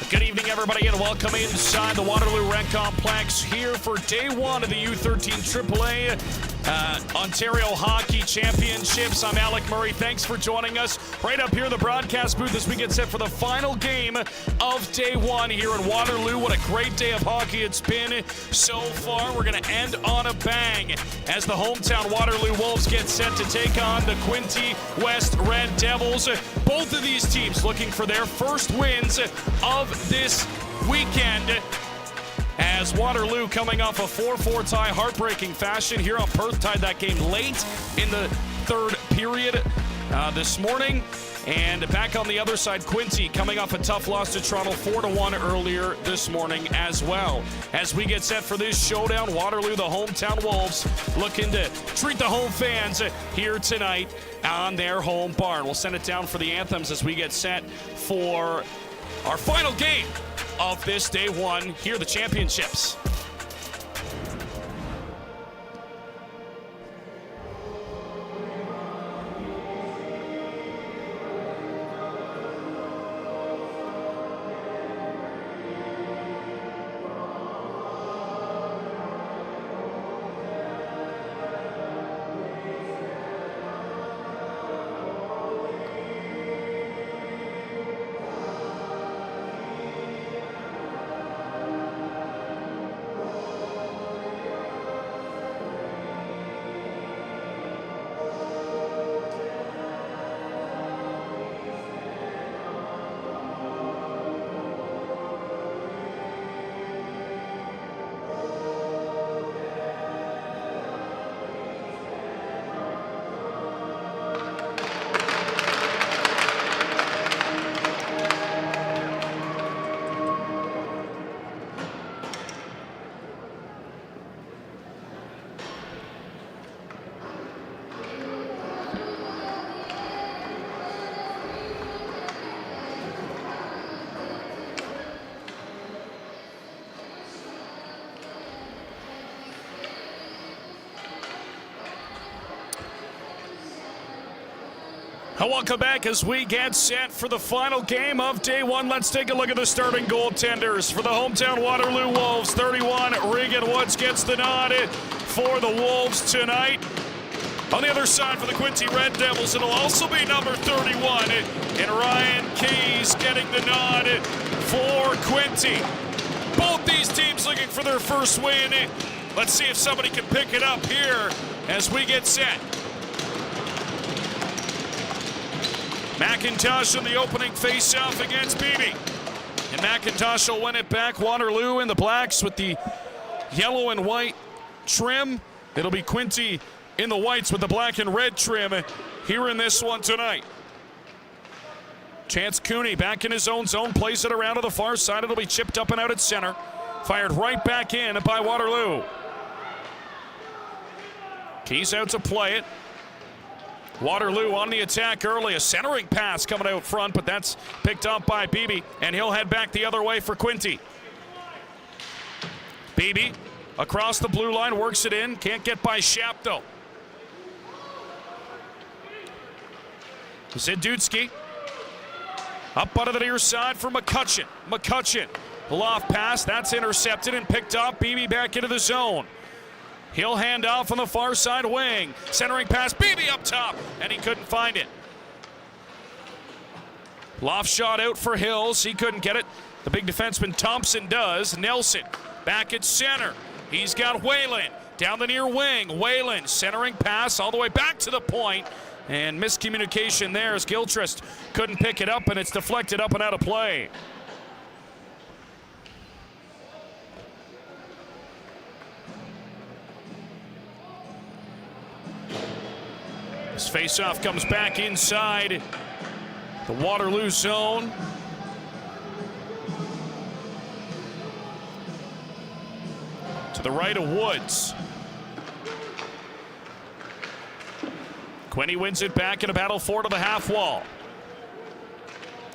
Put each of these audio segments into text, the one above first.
Good evening, everybody, and welcome inside the Waterloo Rec Complex here for day one of the U13 AAA Ontario Hockey Championships. I'm Alec Murray. Thanks for joining us right up here in the broadcast booth as we get set for the final game of day one here in Waterloo. What a great day of hockey it's been so far. We're going to end on a bang as the hometown Waterloo Wolves get set to take on the Quinte Red Devils. Both of these teams looking for their first wins of this weekend, as Waterloo coming off a 4-4 tie, heartbreaking fashion here on Perth, tied that game late in the third period this morning. And back on the other side, Quinte coming off a tough loss to Toronto 4-1 earlier this morning as well. As we get set for this showdown, Waterloo, the hometown Wolves, looking to treat the home fans here tonight on their home barn. We'll send it down for the anthems as we get set for our final game of this day one here, the championships. Welcome back as we get set for the final game of day one. Let's take a look at the starting goaltenders for the hometown Waterloo Wolves. 31, Regan Woods gets the nod for the Wolves tonight. On the other side for the Quinte Red Devils, it'll also be number 31, and Ryan Keys getting the nod for Quinte. Both these teams looking for their first win. Let's see if somebody can pick it up here as we get set. McIntosh in the opening face-off against Beebe. And McIntosh will win it back. Waterloo in the blacks with the yellow and white trim. It'll be Quinte in the whites with the black and red trim here in this one tonight. Chance Cooney back in his own zone, plays it around to the far side. It'll be chipped up and out at center. Fired right back in by Waterloo. Keys out to play it. Waterloo on the attack early. A centering pass coming out front, but that's picked up by Beebe, and he'll head back the other way for Quinte. Beebe across the blue line, works it in. Can't get by Shap, though. Zidutski up out of the near side for McCutcheon. McCutcheon, off pass, that's intercepted and picked up. Beebe back into the zone. He'll hand off on the far side wing. Centering pass, Beebe up top, and he couldn't find it. Loft shot out for Hills. He couldn't get it. The big defenseman Thompson does. Nelson back at center. He's got Whalen down the near wing. Whalen centering pass all the way back to the point. And miscommunication there as Gilchrist couldn't pick it up, and it's deflected up and out of play. This faceoff comes back inside the Waterloo zone. To the right of Woods. Quinte wins it back in a battle for to the half wall.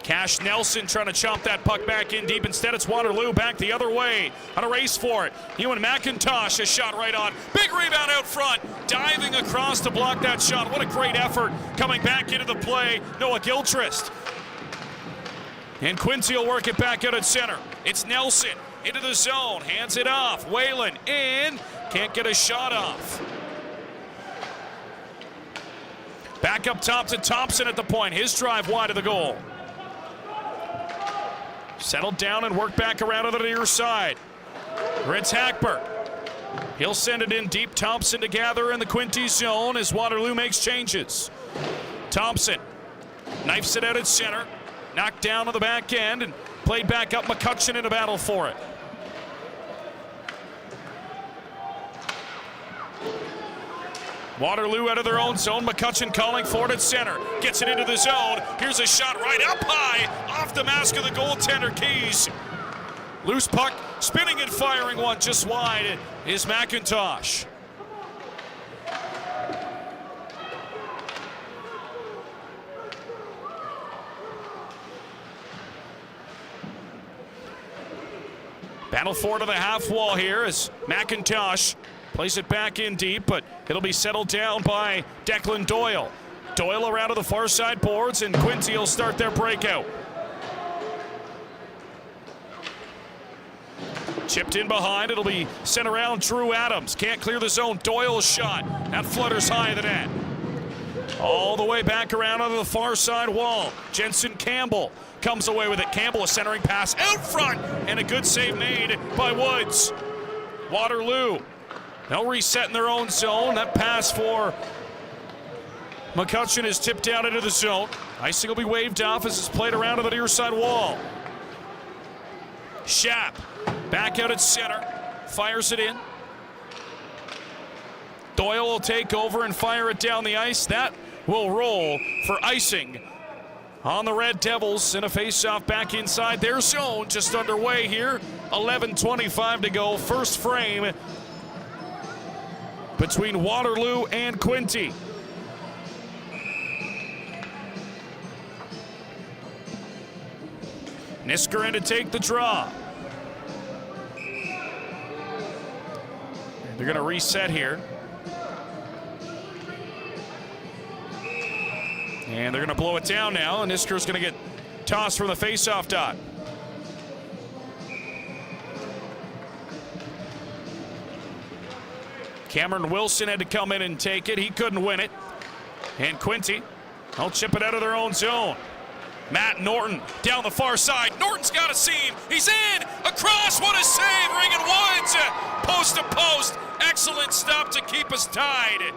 Cash Nelson trying to chomp that puck back in deep. Instead, it's Waterloo back the other way on a race for it. Ewan McIntosh, a shot right on. Big rebound out front. Diving across to block that shot. What a great effort coming back into the play. Noah Gilchrist. And Quinte will work it back out at center. It's Nelson into the zone, hands it off. Whalen in, can't get a shot off. Back up top to Thompson at the point. His drive wide of the goal. Settled down and work back around to the near side. Ritz Hackberg. He'll send it in deep. Thompson to gather in the Quinte zone as Waterloo makes changes. Thompson knifes it out at center. Knocked down to the back end and played back up. McCutcheon in a battle for it. Waterloo out of their own zone. McCutcheon calling for it at center. Gets it into the zone. Here's a shot right up high off the mask of the goaltender, Keys. Loose puck, spinning and firing one just wide is McIntosh. Battle for to the half wall here as McIntosh plays it back in deep, but it'll be settled down by Declan Doyle. Doyle around to the far side boards, and Quinte will start their breakout. Chipped in behind, it'll be sent around Drew Adams. Can't clear the zone. Doyle's shot. That flutters high of the net. All the way back around onto the far side wall. Jensen Campbell comes away with it. Campbell, a centering pass out front, and a good save made by Woods. Waterloo, they'll reset in their own zone. That pass for McCutcheon is tipped down into the zone. Icing will be waved off as it's played around to the near side wall. Schaap back out at center, fires it in. Doyle will take over and fire it down the ice. That will roll for icing on the Red Devils in a face-off back inside their zone. Just underway here. 11:25 to go. First frame between Waterloo and Quinte. Niskanen to take the draw. They're going to reset here. And they're going to blow it down now, and Nisker's going to get tossed from the face-off dot. Cameron Wilson had to come in and take it. He couldn't win it. And Quinte, they'll chip it out of their own zone. Matt Norton down the far side. Norton's got a seam. He's in. Across. What a save. Regan Woods. Post to post. Excellent stop to keep us tied.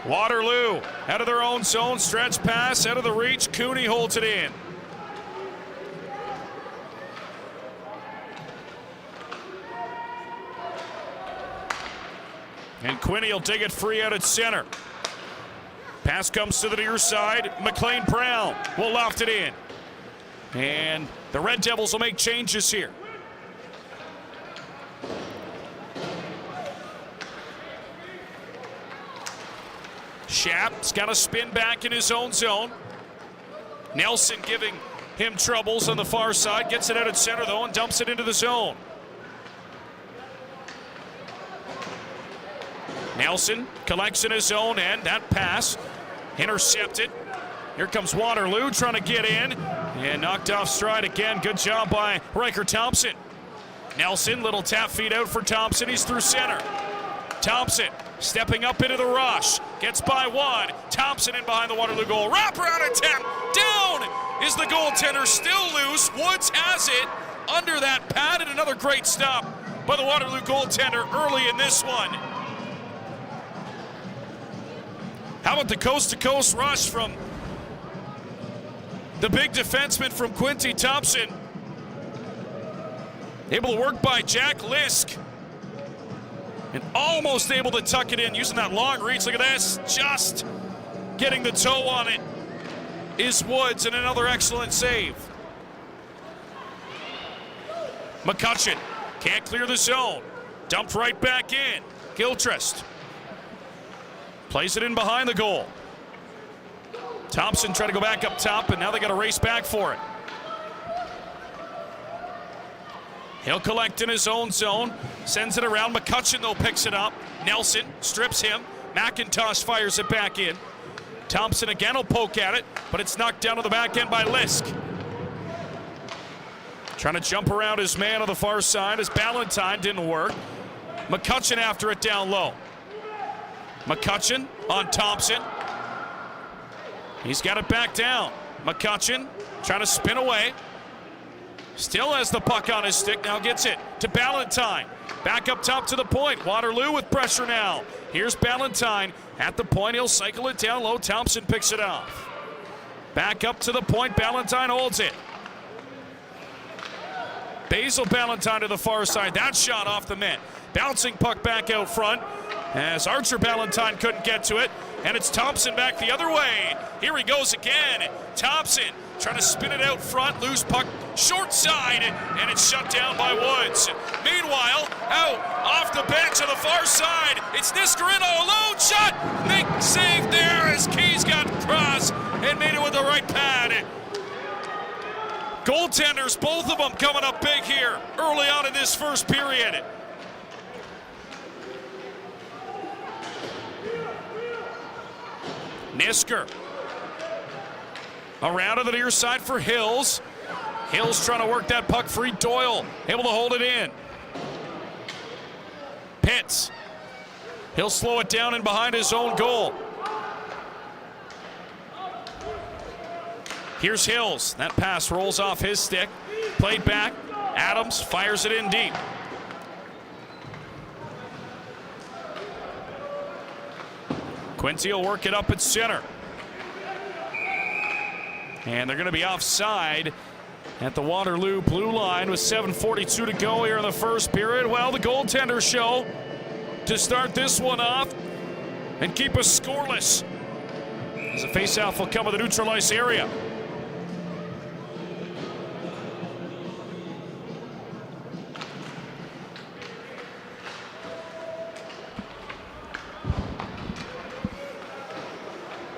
Waterloo out of their own zone. Stretch pass out of the reach. Cooney holds it in. And Quinte will take it free out at center. Pass comes to the near side. McLean Brown will loft it in. And the Red Devils will make changes here. Schaap's got a spin back in his own zone. Nelson giving him troubles on the far side. Gets it out at center though and dumps it into the zone. Nelson collects in his own end. That pass intercepted. Here comes Waterloo trying to get in and knocked off stride again. Good job by Riker Thompson. Nelson, little tap feed out for Thompson. He's through center. Thompson stepping up into the rush. Gets by one. Thompson in behind the Waterloo goal. Wraparound attempt. Down is the goaltender, still loose. Woods has it under that pad, and another great stop by the Waterloo goaltender early in this one. How about the coast-to-coast rush from the big defenseman from Quinte, Thompson? Able to work by Jack Lisk. And almost able to tuck it in using that long reach. Look at this. Just getting the toe on it is Woods, and another excellent save. McCutcheon can't clear the zone. Dumped right back in. Gilchrist plays it in behind the goal. Thompson trying to go back up top, and now they got to race back for it. He'll collect in his own zone, sends it around. McCutcheon, though, picks it up. Nelson strips him. McIntosh fires it back in. Thompson again will poke at it, but it's knocked down to the back end by Lisk. Trying to jump around his man on the far side as Ballantyne didn't work. McCutcheon after it down low. McCutcheon on Thompson. He's got it back down. McCutcheon trying to spin away. Still has the puck on his stick, now gets it to Ballantyne. Back up top to the point. Waterloo with pressure now. Here's Ballantyne at the point. He'll cycle it down low. Thompson picks it off. Back up to the point. Ballantyne holds it. Basil Ballantyne to the far side. That shot off the net. Bouncing puck back out front as Archer Ballantyne couldn't get to it. And it's Thompson back the other way. Here he goes again. Thompson trying to spin it out front. Loose puck short side. And it's shut down by Woods. Meanwhile, out off the bench on the far side. It's Niscarino, a lone shot. Big save there as Keys got across and made it with the right pad. Goaltenders, both of them coming up big here early on in this first period. Nisker. Around to the near side for Hills. Hills trying to work that puck free. Doyle able to hold it in. Pitts. He'll slow it down in behind his own goal. Here's Hills. That pass rolls off his stick. Played back. Adams fires it in deep. Quinte will work it up at center. And they're going to be offside at the Waterloo blue line with 7:42 to go here in the first period. Well, the goaltender show to start this one off and keep us scoreless as a faceoff will come with the neutral ice area.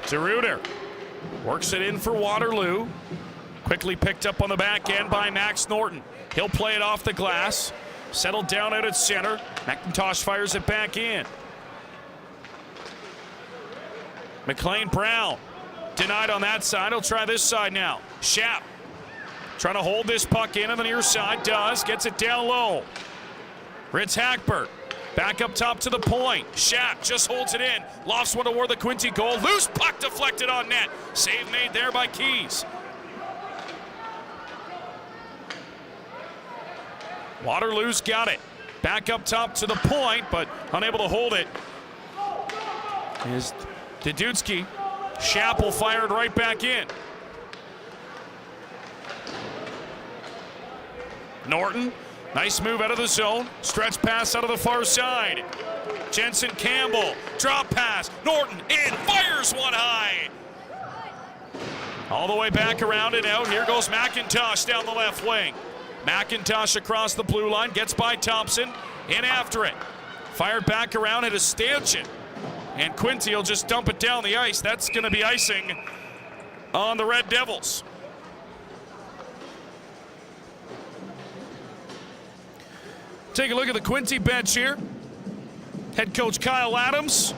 DeRuiter works it in for Waterloo. Quickly picked up on the back end by Max Norton. He'll play it off the glass. Settled down out at center. McIntosh fires it back in. McLean Brown denied on that side. He'll try this side now. Schaap trying to hold this puck in on the near side. Does. Gets it down low. Ritz Hackberg. Back up top to the point. Schaap just holds it in. Lofts one toward the Quinte goal. Loose puck deflected on net. Save made there by Keys. Waterloo's got it. Back up top to the point, but unable to hold it is Dudutsky. Schaap will fire it right back in. Norton. Nice move out of the zone. Stretch pass out of the far side. Jensen Campbell. Drop pass. Norton in. Fires one high. All the way back around and out. Here goes McIntosh down the left wing. McIntosh across the blue line. Gets by Thompson. In after it. Fired back around at a stanchion. And Quinte will just dump it down the ice. That's going to be icing on the Red Devils. Take a look at the Quinte bench here. Head coach Kyle Adams.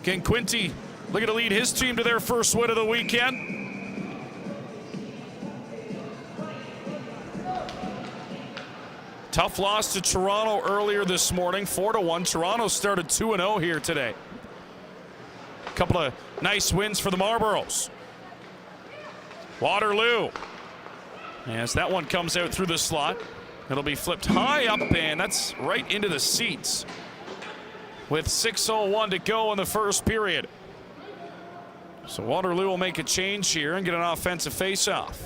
Can Quinte looking to lead his team to their first win of the weekend? Tough loss to Toronto earlier this morning, 4-1. Toronto started 2-0 here today. A couple of nice wins for the Marlboros. Waterloo. As that one comes out through the slot. It'll be flipped high up, and that's right into the seats with 6:01 to go in the first period. So Waterloo will make a change here and get an offensive faceoff.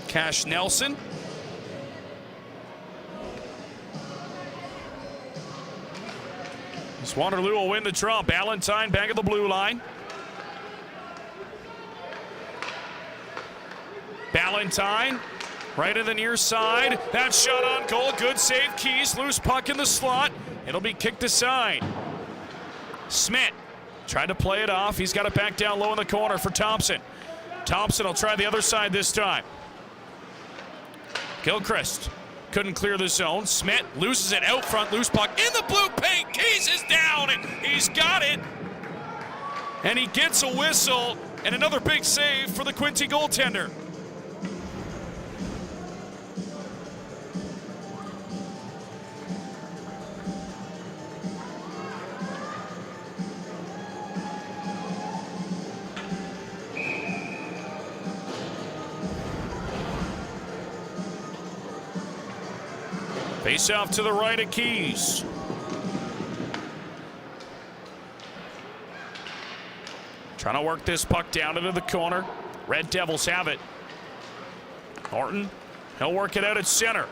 Cash Nelson. This Waterloo will win the draw. Ballantyne back at the blue line. Ballantyne right in the near side. That shot on goal. Good save. Keys. Loose puck in the slot. It'll be kicked aside. Smith tried to play it off. He's got it back down low in the corner for Thompson. Thompson will try the other side this time. Gilchrist couldn't clear the zone. Smith loses it out front, loose puck in the blue paint. Keys is down, and he's got it. And he gets a whistle, and another big save for the Quinte goaltender. Face off to the right of Keys. Trying to work this puck down into the corner. Red Devils have it. Norton, he'll work it out at center.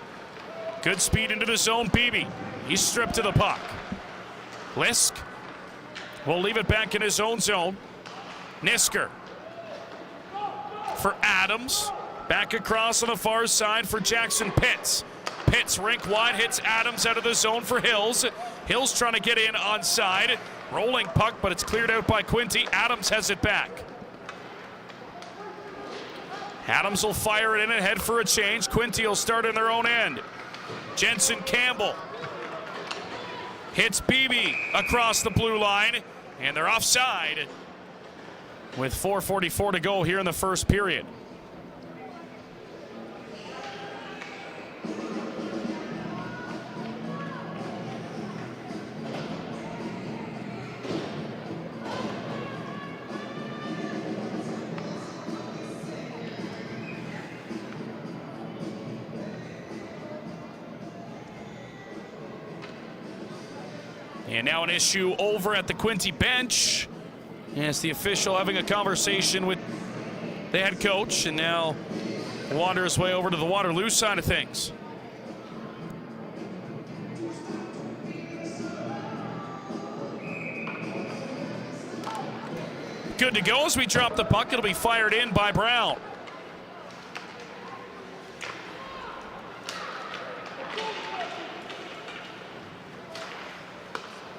Good speed into the zone, Beebe. He's stripped to the puck. Lisk will leave it back in his own zone. Nisker for Adams. Back across on the far side for Jackson Pitts. Pitts rink wide, hits Adams out of the zone for Hills. Hills trying to get in onside. Rolling puck, but it's cleared out by Quinte. Adams has it back. Adams will fire it in and head for a change. Quinte will start in their own end. Jensen Campbell hits Beebe across the blue line, and they're offside with 4:44 to go here in the first period. And now an issue over at the Quinte bench. As the official having a conversation with the head coach, and now wanders his way over to the Waterloo side of things. Good to go as we drop the puck. It'll be fired in by Brown.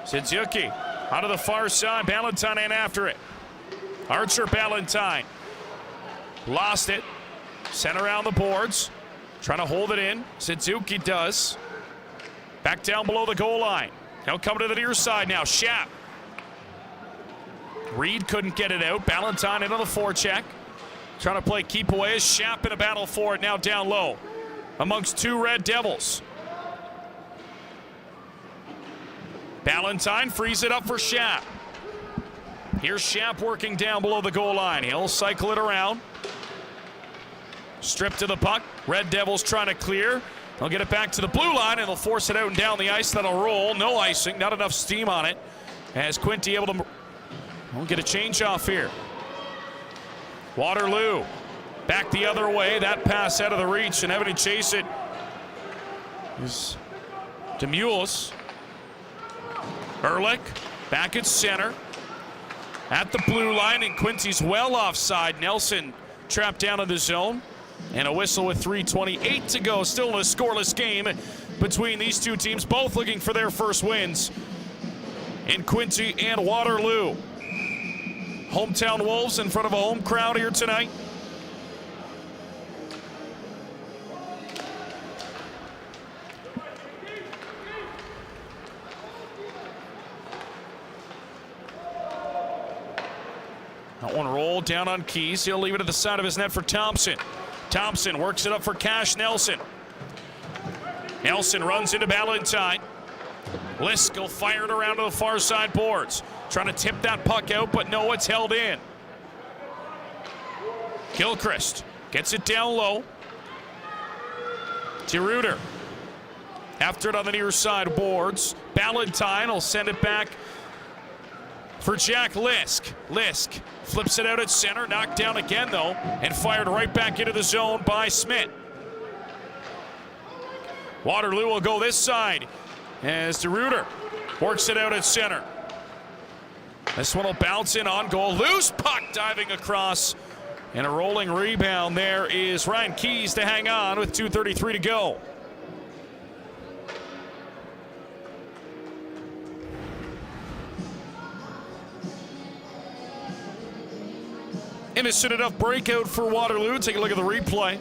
Suzuki out of the far side. Ballantyne in after it. Archer Ballantyne lost it. Sent around the boards. Trying to hold it in. Suzuki does. Back down below the goal line. He'll come to the near side now. Schaap. Reed couldn't get it out. Ballantyne into the forecheck. Trying to play keep away. Schaap in a battle for it now down low amongst two Red Devils. Ballantyne frees it up for Schaap. Here's Schaap working down below the goal line. He'll cycle it around. Stripped to the puck. Red Devils trying to clear. They'll get it back to the blue line, and they'll force it out and down the ice. That'll roll. No icing. Not enough steam on it. As Quinte able to get a change off here. Waterloo back the other way. That pass out of the reach, and having to chase it is Demulis. Ehrlich back at center at the blue line, and Quinte's well offside. Nelson trapped down in the zone, and a whistle with 3:28 to go. Still in a scoreless game between these two teams, both looking for their first wins in Quinte and Waterloo. Hometown Wolves in front of a home crowd here tonight. That one rolled down on Keys. He'll leave it at the side of his net for Thompson. Thompson works it up for Cash Nelson. Nelson runs into Ballantyne. Lisk will fire it around to the far side boards. Trying to tip that puck out, but no, it's held in. Gilchrist gets it down low. To Reuter. After it on the near side boards. Ballantyne will send it back for Jack Lisk. Lisk flips it out at center, knocked down again though, and fired right back into the zone by Smith. Waterloo will go this side as DeRuiter works it out at center. This one will bounce in on goal. Loose puck diving across, and a rolling rebound. There is Ryan Keys to hang on with 2:33 to go. Innocent enough breakout for Waterloo. Take a look at the replay.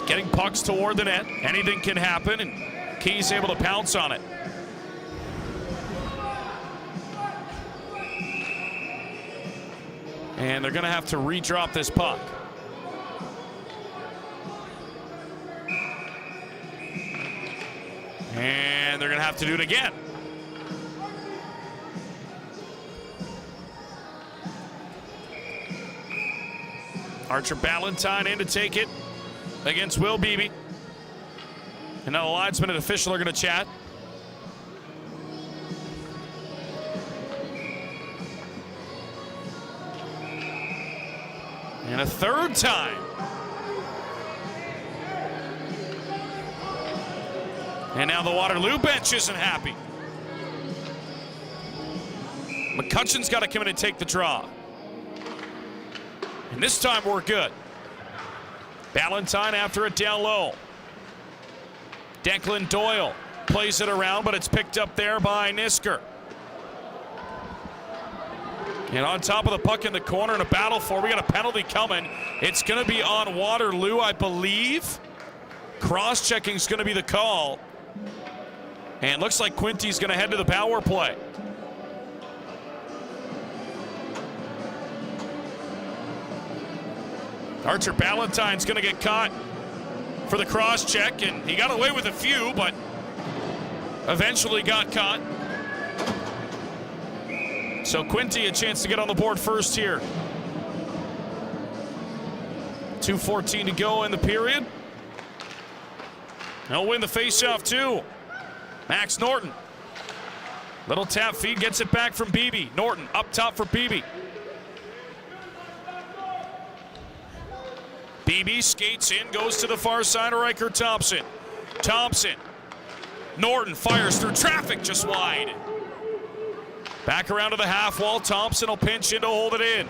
getting pucks toward the net. Anything can happen, and Key's able to pounce on it. And they're going to have to redrop this puck. And they're going to have to do it again. Archer Ballantyne in to take it against Will Beebe. And now the linesman and official are going to chat. And a third time. And now the Waterloo bench isn't happy. McCutcheon's got to come in and take the draw. And this time we're good. Ballantyne after it down low. Declan Doyle plays it around, but it's picked up there by Nisker. And on top of the puck in the corner in a battle for, we got a penalty coming. It's going to be on Waterloo, I believe. Cross-checking is going to be the call. And looks like Quinte's going to head to the power play. Archer Ballantyne's going to get caught for the cross-check, and he got away with a few, but eventually got caught. So Quinte a chance to get on the board first here. 2:14 to go in the period. He'll win the faceoff too. Max Norton. Little tap feed, gets it back from Beebe. Norton up top for Beebe. Beebe skates in, goes to the far side of Riker Thompson. Thompson. Norton fires through traffic just wide. Back around to the half wall. Thompson will pinch in to hold it in.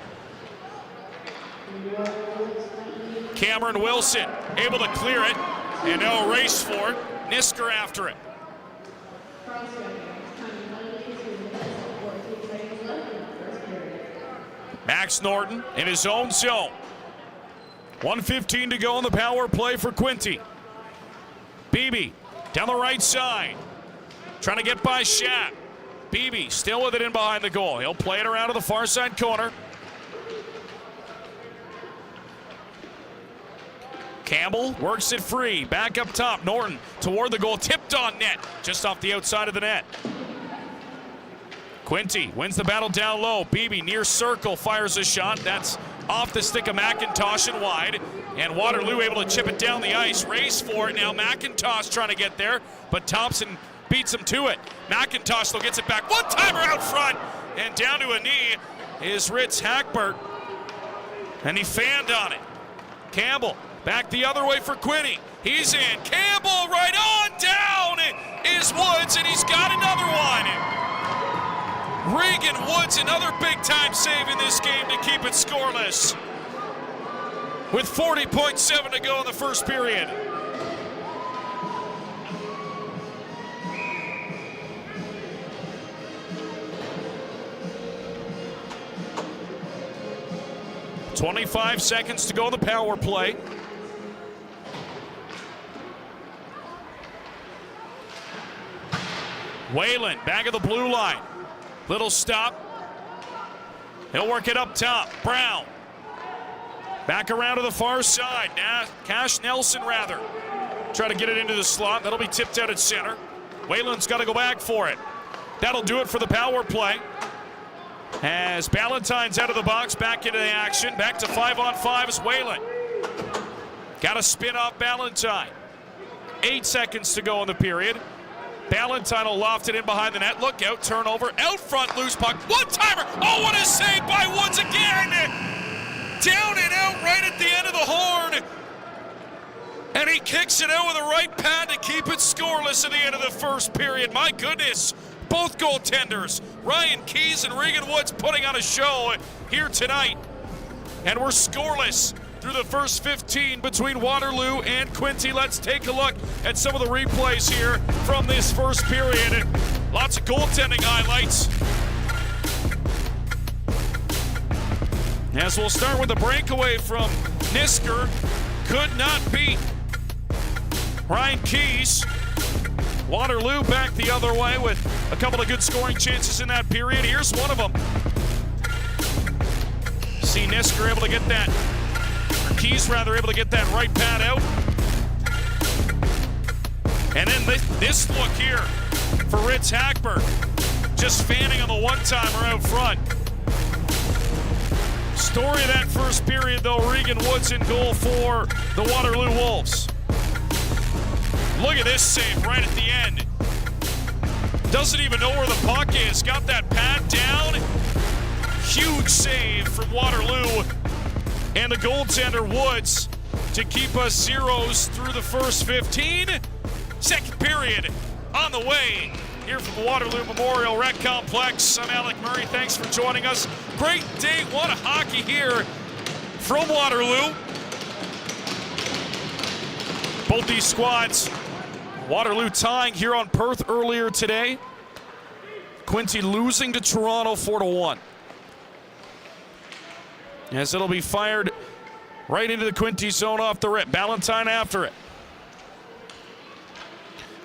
Cameron Wilson able to clear it. And no race for it. Nisker after it. Max Norton in his own zone. 1:15 to go on the power play for Quinte. Beebe down the right side. Trying to get by Schaap. Beebe still with it in behind the goal. He'll play it around to the far side corner. Campbell works it free. Back up top. Norton toward the goal. Tipped on net. Just off the outside of the net. Quinte wins the battle down low. Beebe near circle fires a shot. That's off the stick of McIntosh and wide. And Waterloo able to chip it down the ice. Race for it now. McIntosh trying to get there, but Thompson beats him to it. McIntosh though gets it back. One-timer out front. And down to a knee is Ritz Hackbert. And he fanned on it. Campbell back the other way for Quinte. He's in. Campbell right on down is Woods, and he's got another one. Regan Woods, another big-time save in this game to keep it scoreless. With 40.7 to go in the first period. .25 seconds to go in the power play. Whalen back of the blue line. Little stop. He'll work it up top. Brown. Back around to the far side. Cash Nelson rather. Try to get it into the slot. That'll be tipped out at center. Whalen's got to go back for it. That'll do it for the power play. As Ballantyne's out of the box, back into the action. Back to 5-on-5 is Whalen. Got to spin off Ballantyne. 8 seconds to go in the period. Ballantyne will loft it in behind the net. Look out, turnover, out front, loose puck. One-timer! Oh, what a save by Woods again! Down and out right at the end of the horn. And he kicks it out with a right pad to keep it scoreless at the end of the first period. My goodness, both goaltenders, Ryan Keys and Regan Woods, putting on a show here tonight. And we're scoreless through the first 15 between Waterloo and Quinte. Let's take a look at some of the replays here from this first period. Lots of goaltending highlights. As we'll start with the breakaway from Nisker. Could not beat Ryan Keys. Waterloo back the other way with a couple of good scoring chances in that period. Here's one of them. See Nisker able to get that, or Keys rather, able to get that right pad out. And then this look here for Ritz Hackberg. Just fanning on the one-timer out front. Story of that first period, though, Regan Woods in goal for the Waterloo Wolves. Look at this save right at the end. Doesn't even know where the puck is. Got that pad down. Huge save from Waterloo. And the goaltender Woods to keep us zeros through the first 15. Second period on the way here from the Waterloo Memorial Rec Complex. I'm Alec Murray. Thanks for joining us. Great day one of hockey here from Waterloo. Both these squads, Waterloo tying here on Perth earlier today. Quinte losing to Toronto 4-1. As it'll be fired right into the Quinte zone off the rip. Ballantyne after it.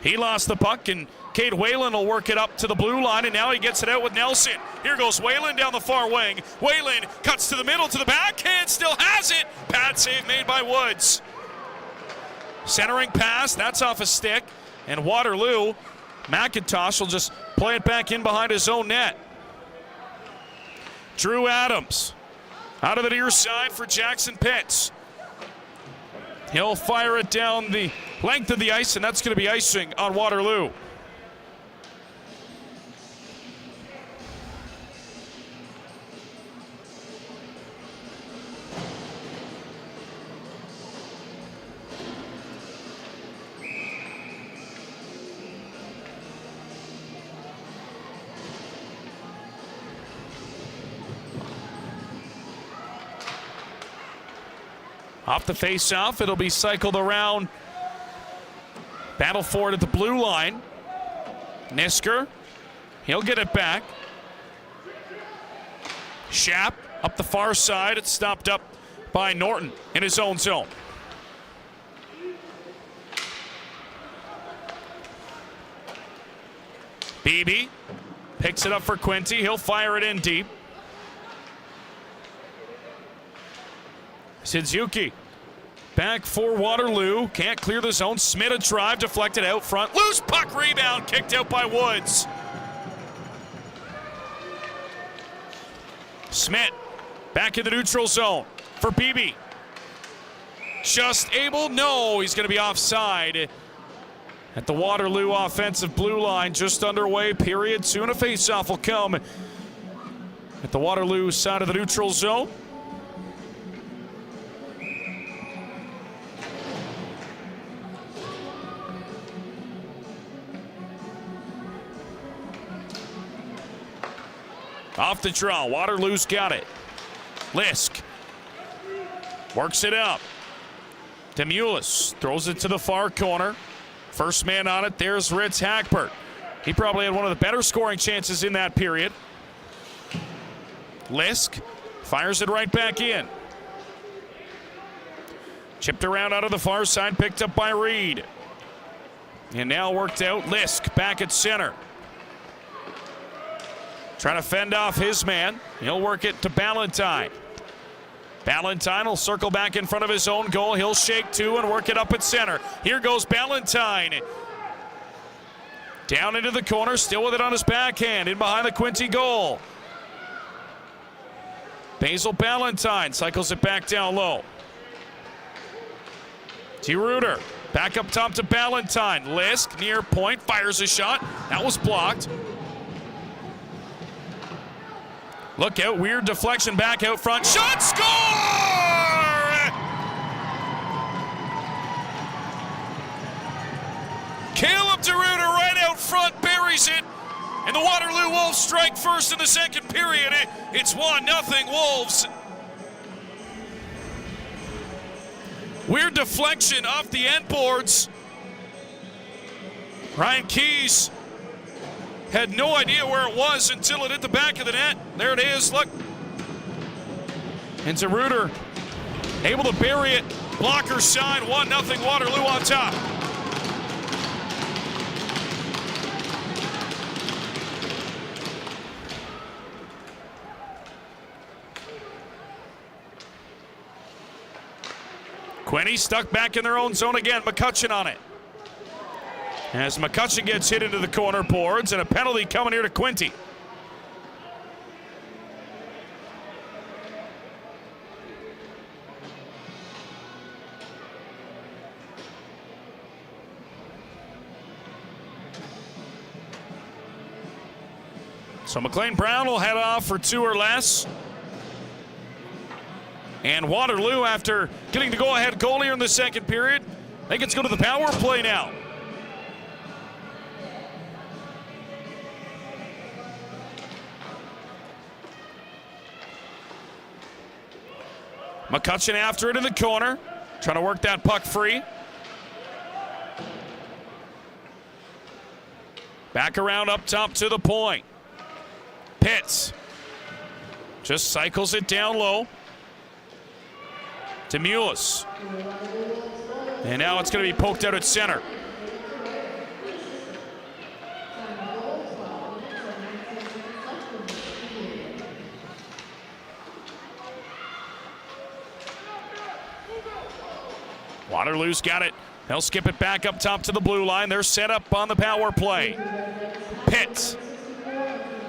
He lost the puck, and Cade Whalen will work it up to the blue line, and now he gets it out with Nelson. Here goes Whalen down the far wing. Whalen cuts to the middle, to the backhand, still has it. Pad save made by Woods. Centering pass, that's off a stick, and Waterloo, McIntosh will just play it back in behind his own net. Drew Adams out of the near side for Jackson Pitts. He'll fire it down the length of the ice, and that's going to be icing on Waterloo. Off the face-off, it'll be cycled around. Battle for it at the blue line. Nisker, he'll get it back. Schaap up the far side. It's stopped up by Norton in his own zone. Beebe picks it up for Quinte. He'll fire it in deep. Suzuki back for Waterloo. Can't clear the zone. Smith a drive, deflected out front. Loose puck rebound, kicked out by Woods. Smith back in the neutral zone for Beebe. Just able? No, he's going to be offside at the Waterloo offensive blue line. Just underway, period. Soon a faceoff will come at the Waterloo side of the neutral zone. Off the draw, Waterloo's got it. Lisk works it up. Demulis throws it to the far corner. First man on it, there's Ritz Hackberg. He probably had one of the better scoring chances in that period. Lisk fires it right back in. Chipped around out of the far side, picked up by Reed. And now worked out, Lisk back at center. Trying to fend off his man. He'll work it to Ballantyne. Ballantyne will circle back in front of his own goal. He'll shake two and work it up at center. Here goes Ballantyne. Down into the corner, still with it on his backhand, in behind the Quinte goal. Basil Ballantyne cycles it back down low. T. Reuter back up top to Ballantyne. Lisk near point, fires a shot. That was blocked. Look out, weird deflection back out front. Shot, score! Caleb DeRuiter right out front, buries it. And the Waterloo Wolves strike first in the second period. It's 1-0 Wolves. Weird deflection off the end boards. Ryan Keys had no idea where it was until it hit the back of the net. There it is, look. And DeRuiter able to bury it. Blocker side, 1-0 Waterloo on top. Quinte stuck back in their own zone again. McCutcheon on it. As McCutcheon gets hit into the corner boards, and a penalty coming here to Quinte. So McLean Brown will head off for 2 or less. And Waterloo, after getting the go-ahead goal here in the second period, they get to go to the power play now. McCutcheon after it in the corner, trying to work that puck free. Back around up top to the point. Pitts just cycles it down low to Mullis. And now it's going to be poked out at center. Waterloo's got it. They'll skip it back up top to the blue line. They're set up on the power play. Pitts.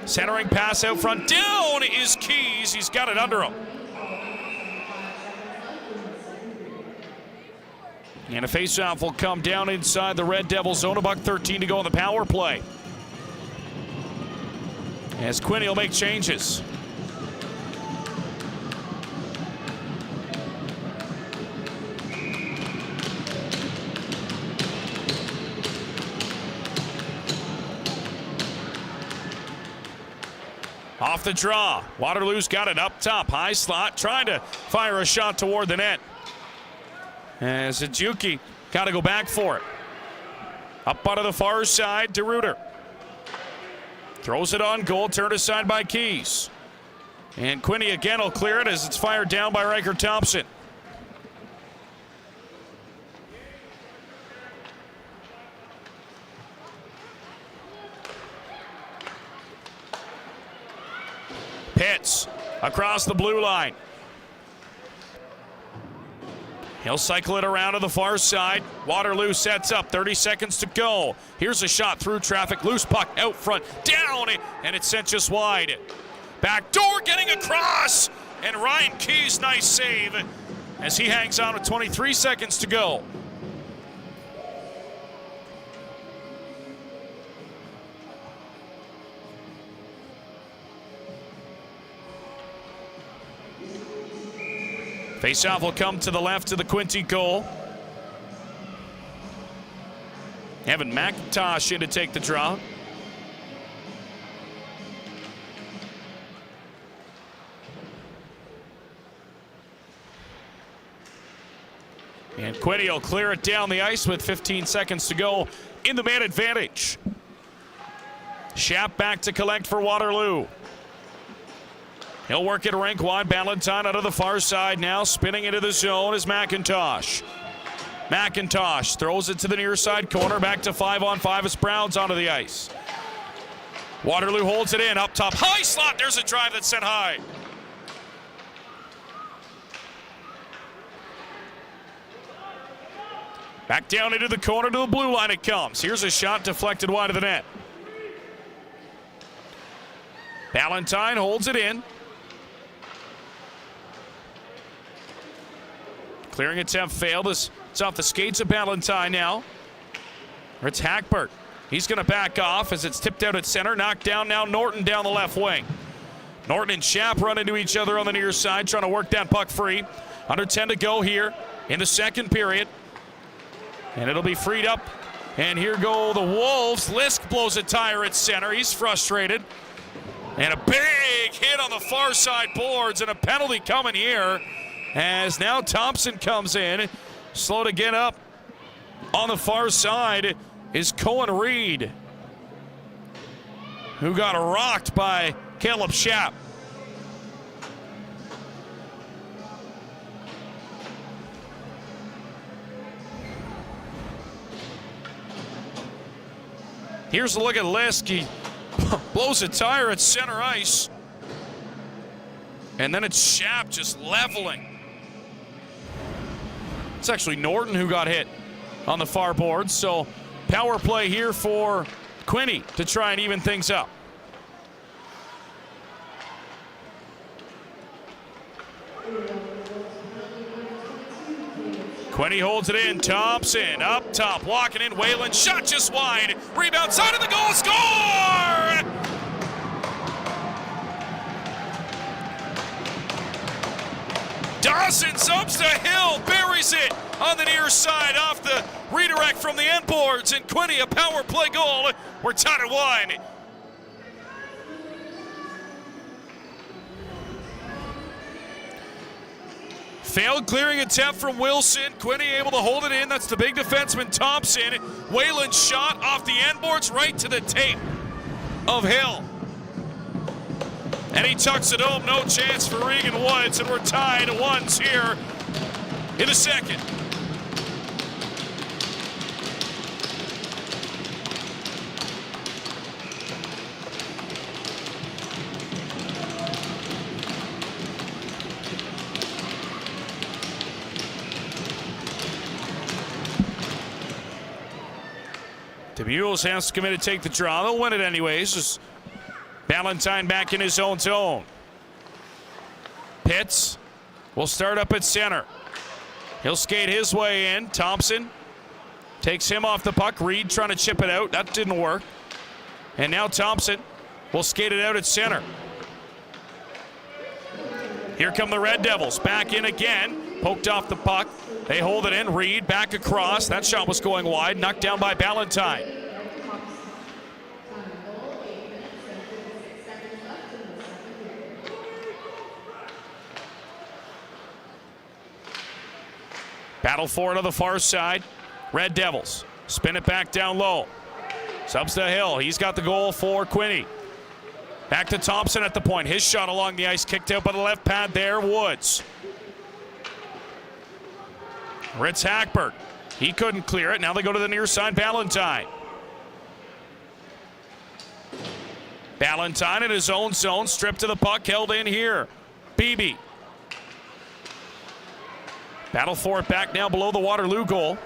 Centering pass out front. Down is Keys. He's got it under him. And a faceoff will come down inside the Red Devils zone. A $1:13 to go on the power play. As Quinte will make changes. Off the draw. Waterloo's got it up top. High slot. Trying to fire a shot toward the net. As Ajuki got to go back for it. Up onto the far side to Reuter. Throws it on goal. Turned aside by Keys. And Quinte again will clear it as it's fired down by Riker Thompson. Pitts across the blue line. He'll cycle it around to the far side. Waterloo sets up, 30 seconds to go. Here's a shot through traffic, loose puck out front, down, and it's sent just wide. Back door getting across, and Ryan Keys, nice save as he hangs on with 23 seconds to go. Faceoff will come to the left to the Quinte goal. Evan McIntosh in to take the draw. And Quinte will clear it down the ice with 15 seconds to go in the man advantage. Schaap back to collect for Waterloo. He'll work it rink wide. Ballantyne out of the far side now. Spinning into the zone is McIntosh. McIntosh throws it to the near side corner. Back to 5-on-5 as Brown's onto the ice. Waterloo holds it in. Up top. High slot. There's a drive that's sent high. Back down into the corner to the blue line it comes. Here's a shot deflected wide of the net. Ballantyne holds it in. Clearing attempt failed. It's off the skates of Ballantyne now. It's Hackbert. He's going to back off as it's tipped out at center. Knocked down now. Norton down the left wing. Norton and Schaap run into each other on the near side, trying to work that puck free. Under 10 to go here in the second period. And it'll be freed up. And here go the Wolves. Lisk blows a tire at center. He's frustrated. And a big hit on the far side boards, and a penalty coming here as now Thompson comes in. Slow to get up on the far side is Cohen Reed, who got rocked by Caleb Schaap. Here's a look at Lisk. He blows a tire at center ice. And then it's Schaap just leveling. It's actually Norton who got hit on the far board. So power play here for Quinte to try and even things up. Quinte holds it in. Thompson up top, walking in. Whalen shot just wide. Rebound side of the goal. Score! Dawson subs to Hill, buries it on the near side off the redirect from the end boards, and Quinte a power play goal. We're tied at 1. Failed clearing attempt from Wilson. Quinte able to hold it in. That's the big defenseman Thompson. Whalen's shot off the end boards right to the tape of Hill. And he tucks it home. No chance for Regan Woods, and we're tied at 1 here in the second. DeMules has to come in to take the draw. They'll win it anyways. Just Valentine back in his own zone. Pitts will start up at center. He'll skate his way in. Thompson takes him off the puck. Reed trying to chip it out. That didn't work. And now Thompson will skate it out at center. Here come the Red Devils. Back in again. Poked off the puck. They hold it in. Reed back across. That shot was going wide. Knocked down by Valentine. Battle for it on the far side. Red Devils spin it back down low. Subs to Hill. He's got the goal for Quinte. Back to Thompson at the point. His shot along the ice kicked out by the left pad there. Woods. Ritz Hackberg. He couldn't clear it. Now they go to the near side. Valentine. Valentine in his own zone. Stripped to the puck. Held in here. Beebe. Battle for it back now below the Waterloo goal.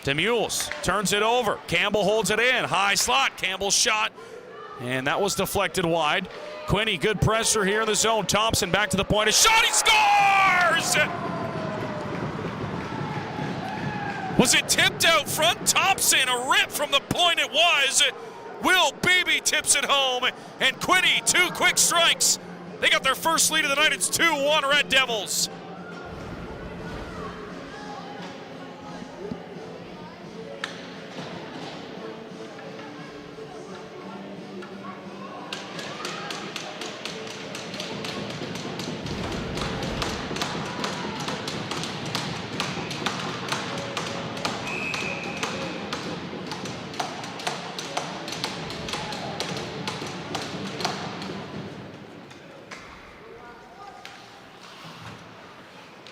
DeMules turns it over. Campbell holds it in. High slot. Campbell's shot. And that was deflected wide. Quinte, good pressure here in the zone. Thompson back to the point. A shot. He scores! Was it tipped out front? Thompson, a rip from the point it was. Will Beebe tips it home. And Quinte, 2 quick strikes. They got their first lead of the night. It's 2-1 Red Devils.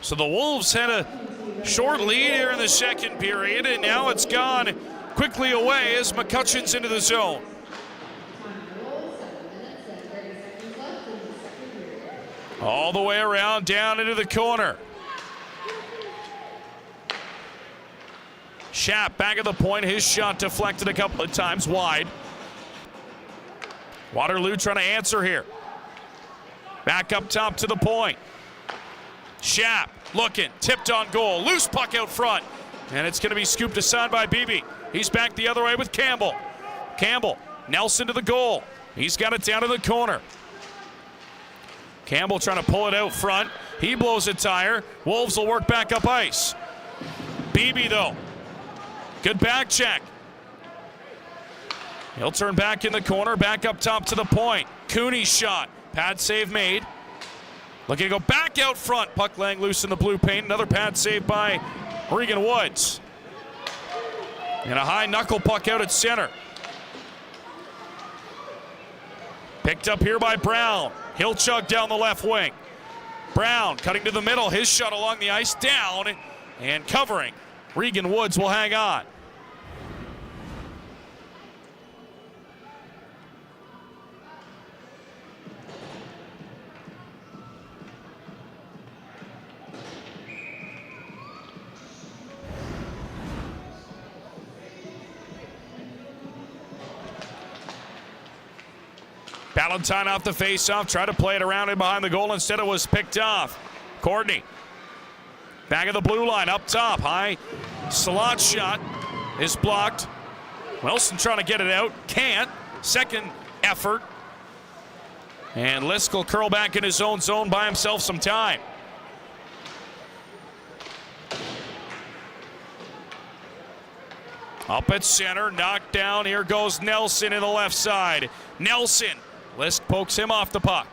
So the Wolves had a short lead here in the second period, and now it's gone quickly away as McCutcheon's into the zone. All the way around, down into the corner. Schaap back at the point. His shot deflected a couple of times wide. Waterloo trying to answer here. Back up top to the point. Schaap looking, tipped on goal, loose puck out front, and it's going to be scooped aside by Beebe. He's back the other way with Campbell. Campbell, Nelson to the goal. He's got it down to the corner. Campbell trying to pull it out front. He blows a tire. Wolves will work back up ice. Beebe though, good back check. He'll turn back in the corner, back up top to the point. Cooney's shot, pad save made. Looking to go back out front. Puck laying loose in the blue paint. Another pad save by Regan Woods. And a high knuckle puck out at center. Picked up here by Brown. He'll chug down the left wing. Brown cutting to the middle. His shot along the ice down and covering. Regan Woods will hang on. Ballantyne off the face-off, tried to play it around and behind the goal. Instead, it was picked off. Courtney, back of the blue line, up top. High slot shot is blocked. Wilson trying to get it out. Can't. Second effort. And Lisk will curl back in his own zone, buy himself some time. Up at center, knocked down. Here goes Nelson in the left side. Nelson. Lisk pokes him off the puck.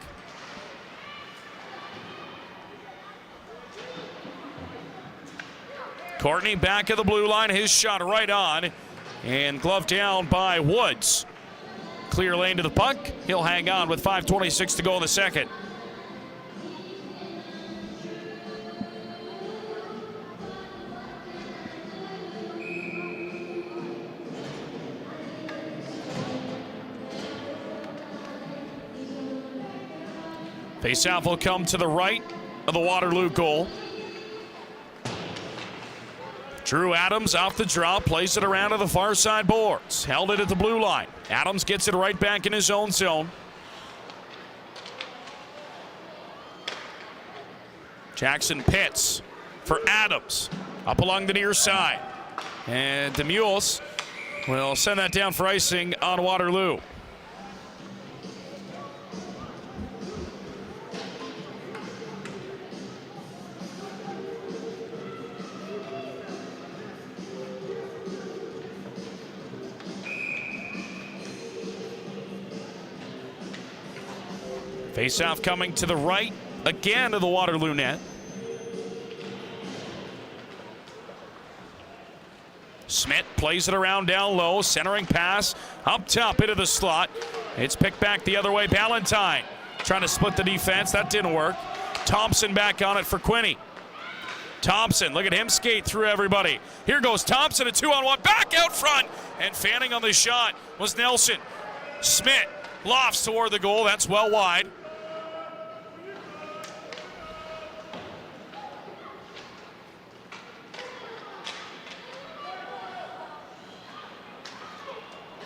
Courtney back of the blue line. His shot right on. And gloved down by Woods. Clear lane to the puck. He'll hang on with 5:26 to go in the second. Faceoff will come to the right of the Waterloo goal. Drew Adams off the draw, plays it around to the far side boards. Held it at the blue line. Adams gets it right back in his own zone. Jackson Pitts for Adams. Up along the near side. And DeMules will send that down for icing on Waterloo. Faceoff coming to the right again to the Waterloo net. Smith plays it around down low, centering pass up top into the slot. It's picked back the other way. Ballantyne trying to split the defense. That didn't work. Thompson back on it for Quinte. Thompson, look at him skate through everybody. Here goes Thompson, a 2-on-1, back out front. And fanning on the shot was Nelson. Smith lofts toward the goal. That's well wide.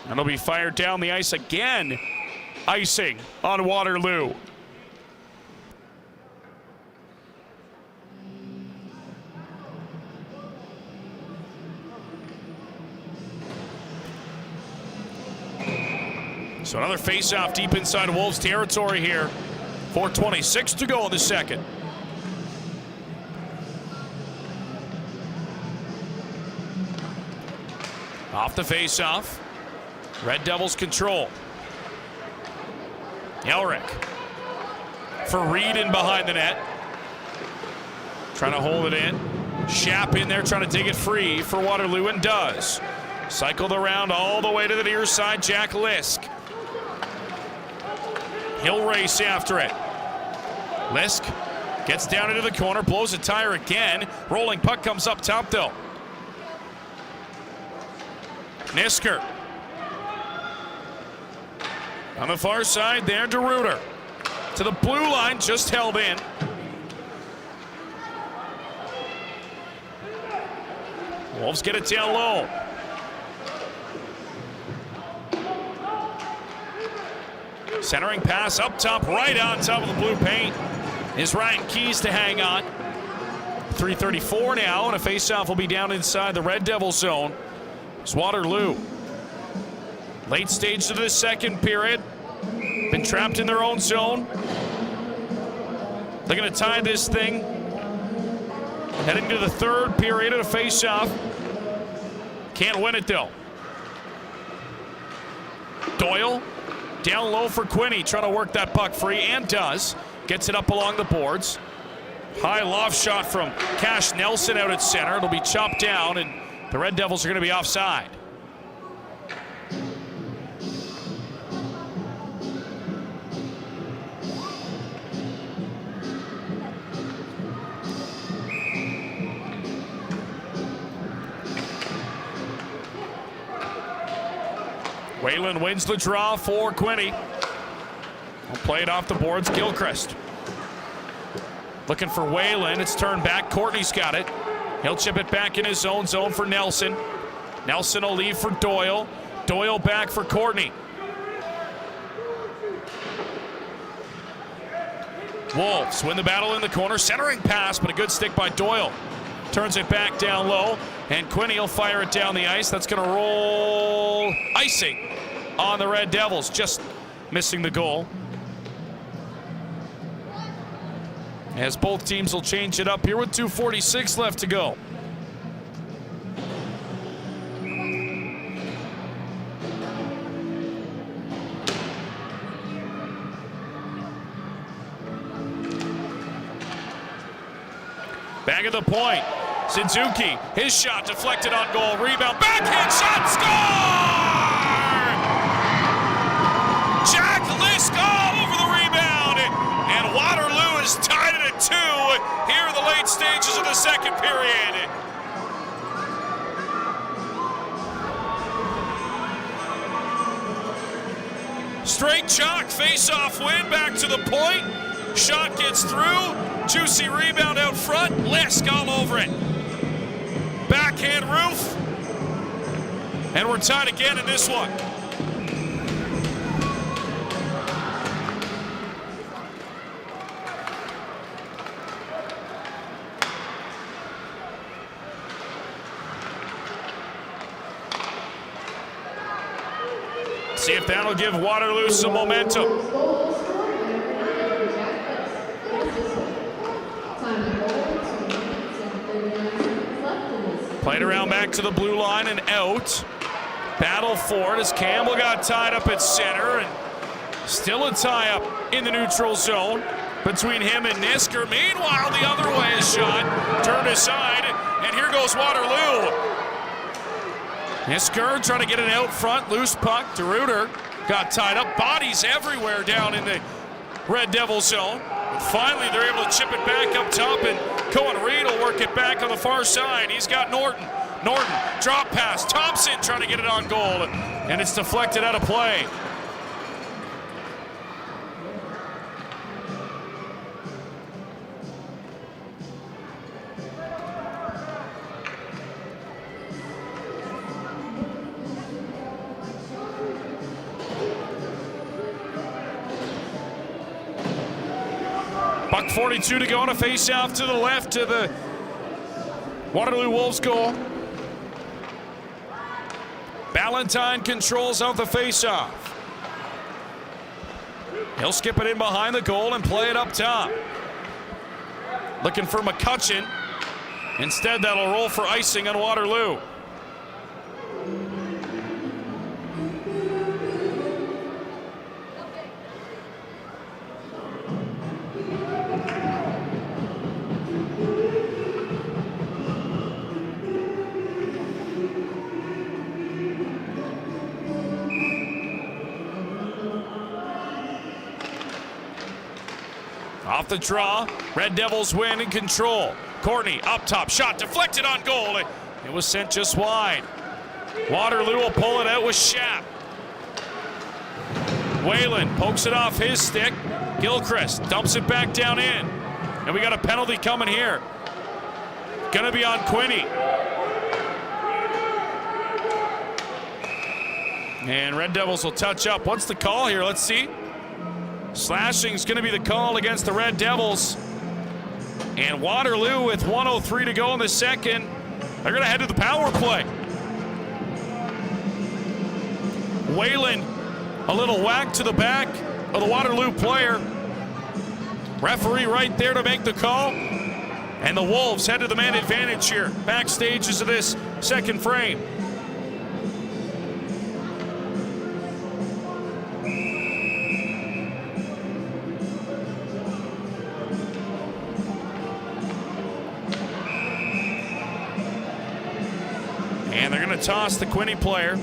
And it'll be fired down the ice again. Icing on Waterloo. So another face-off deep inside Wolves territory here. 4:26 to go in the second. Off the face-off. Red Devils control. Elric for Reed in behind the net. Trying to hold it in. Schaap in there trying to dig it free for Waterloo and does. Cycled around all the way to the near side. Jack Lisk. He'll race after it. Lisk gets down into the corner, blows a tire again. Rolling puck comes up top though. Nisker. On the far side there, DeRuiter. To the blue line, just held in. Wolves get it down low. Centering pass up top, right on top of the blue paint is Ryan Keys to hang on. 3:34 now, and a faceoff will be down inside the Red Devil zone. It's Waterloo. Late stage of the second period. Been trapped in their own zone. They're going to tie this thing. Heading to the third period of a face-off. Can't win it though. Doyle down low for Quinte, trying to work that puck free, and does. Gets it up along the boards. High loft shot from Cash Nelson out at center. It'll be chopped down, and the Red Devils are going to be offside. Whalen wins the draw for Quinte. We'll play it off the boards. Gilchrist looking for Whalen. It's turned back. Courtney's got it. He'll chip it back in his own zone for Nelson. Nelson will leave for Doyle. Doyle back for Courtney. Wolves win the battle in the corner. Centering pass, but a good stick by Doyle. Turns it back down low, and Quinte will fire it down the ice. That's going to roll icing on the Red Devils, just missing the goal. As both teams will change it up here with 2:46 left to go. Back at the point, Suzuki, his shot deflected on goal, rebound, backhand shot, score! Jack Liskall over the rebound, and Waterloo is tied it at 2 here in the late stages of the second period. Straight chalk, face-off win, back to the point, shot gets through. Juicy rebound out front, Lisk all over it. Backhand roof, and we're tied again in this one. See if that'll give Waterloo some momentum. Played around back to the blue line and out. Battle for it as Campbell got tied up at center, and still a tie-up in the neutral zone between him and Nisker. Meanwhile, the other way is shot, turned aside, and here goes Waterloo. Nisker trying to get it out front, loose puck. DeRuiter got tied up, bodies everywhere down in the Red Devil zone. And finally, they're able to chip it back up top, and Cohen Reed will work it back on the far side. He's got Norton. Norton, drop pass. Thompson trying to get it on goal, and it's deflected out of play. Buck 42 to go on a face-off to the left to the Waterloo Wolves goal. Ballantyne controls out the face-off. He'll skip it in behind the goal and play it up top. Looking for McCutcheon. Instead, that'll roll for icing on Waterloo. Off the draw, Red Devils win and control. Courtney up top, shot deflected on goal. It was sent just wide. Waterloo will pull it out with Schaap. Whalen pokes it off his stick. Gilchrist dumps it back down in. And we got a penalty coming here. Gonna be on Quinte. And Red Devils will touch up. What's the call here? Let's see. Slashing's going to be the call against the Red Devils. And Waterloo with 1:03 to go in the second. They're going to head to the power play. Whalen, a little whack to the back of the Waterloo player. Referee right there to make the call. And the Wolves head to the man advantage here. Back stages of this second frame. And they're going to toss the Quinte player.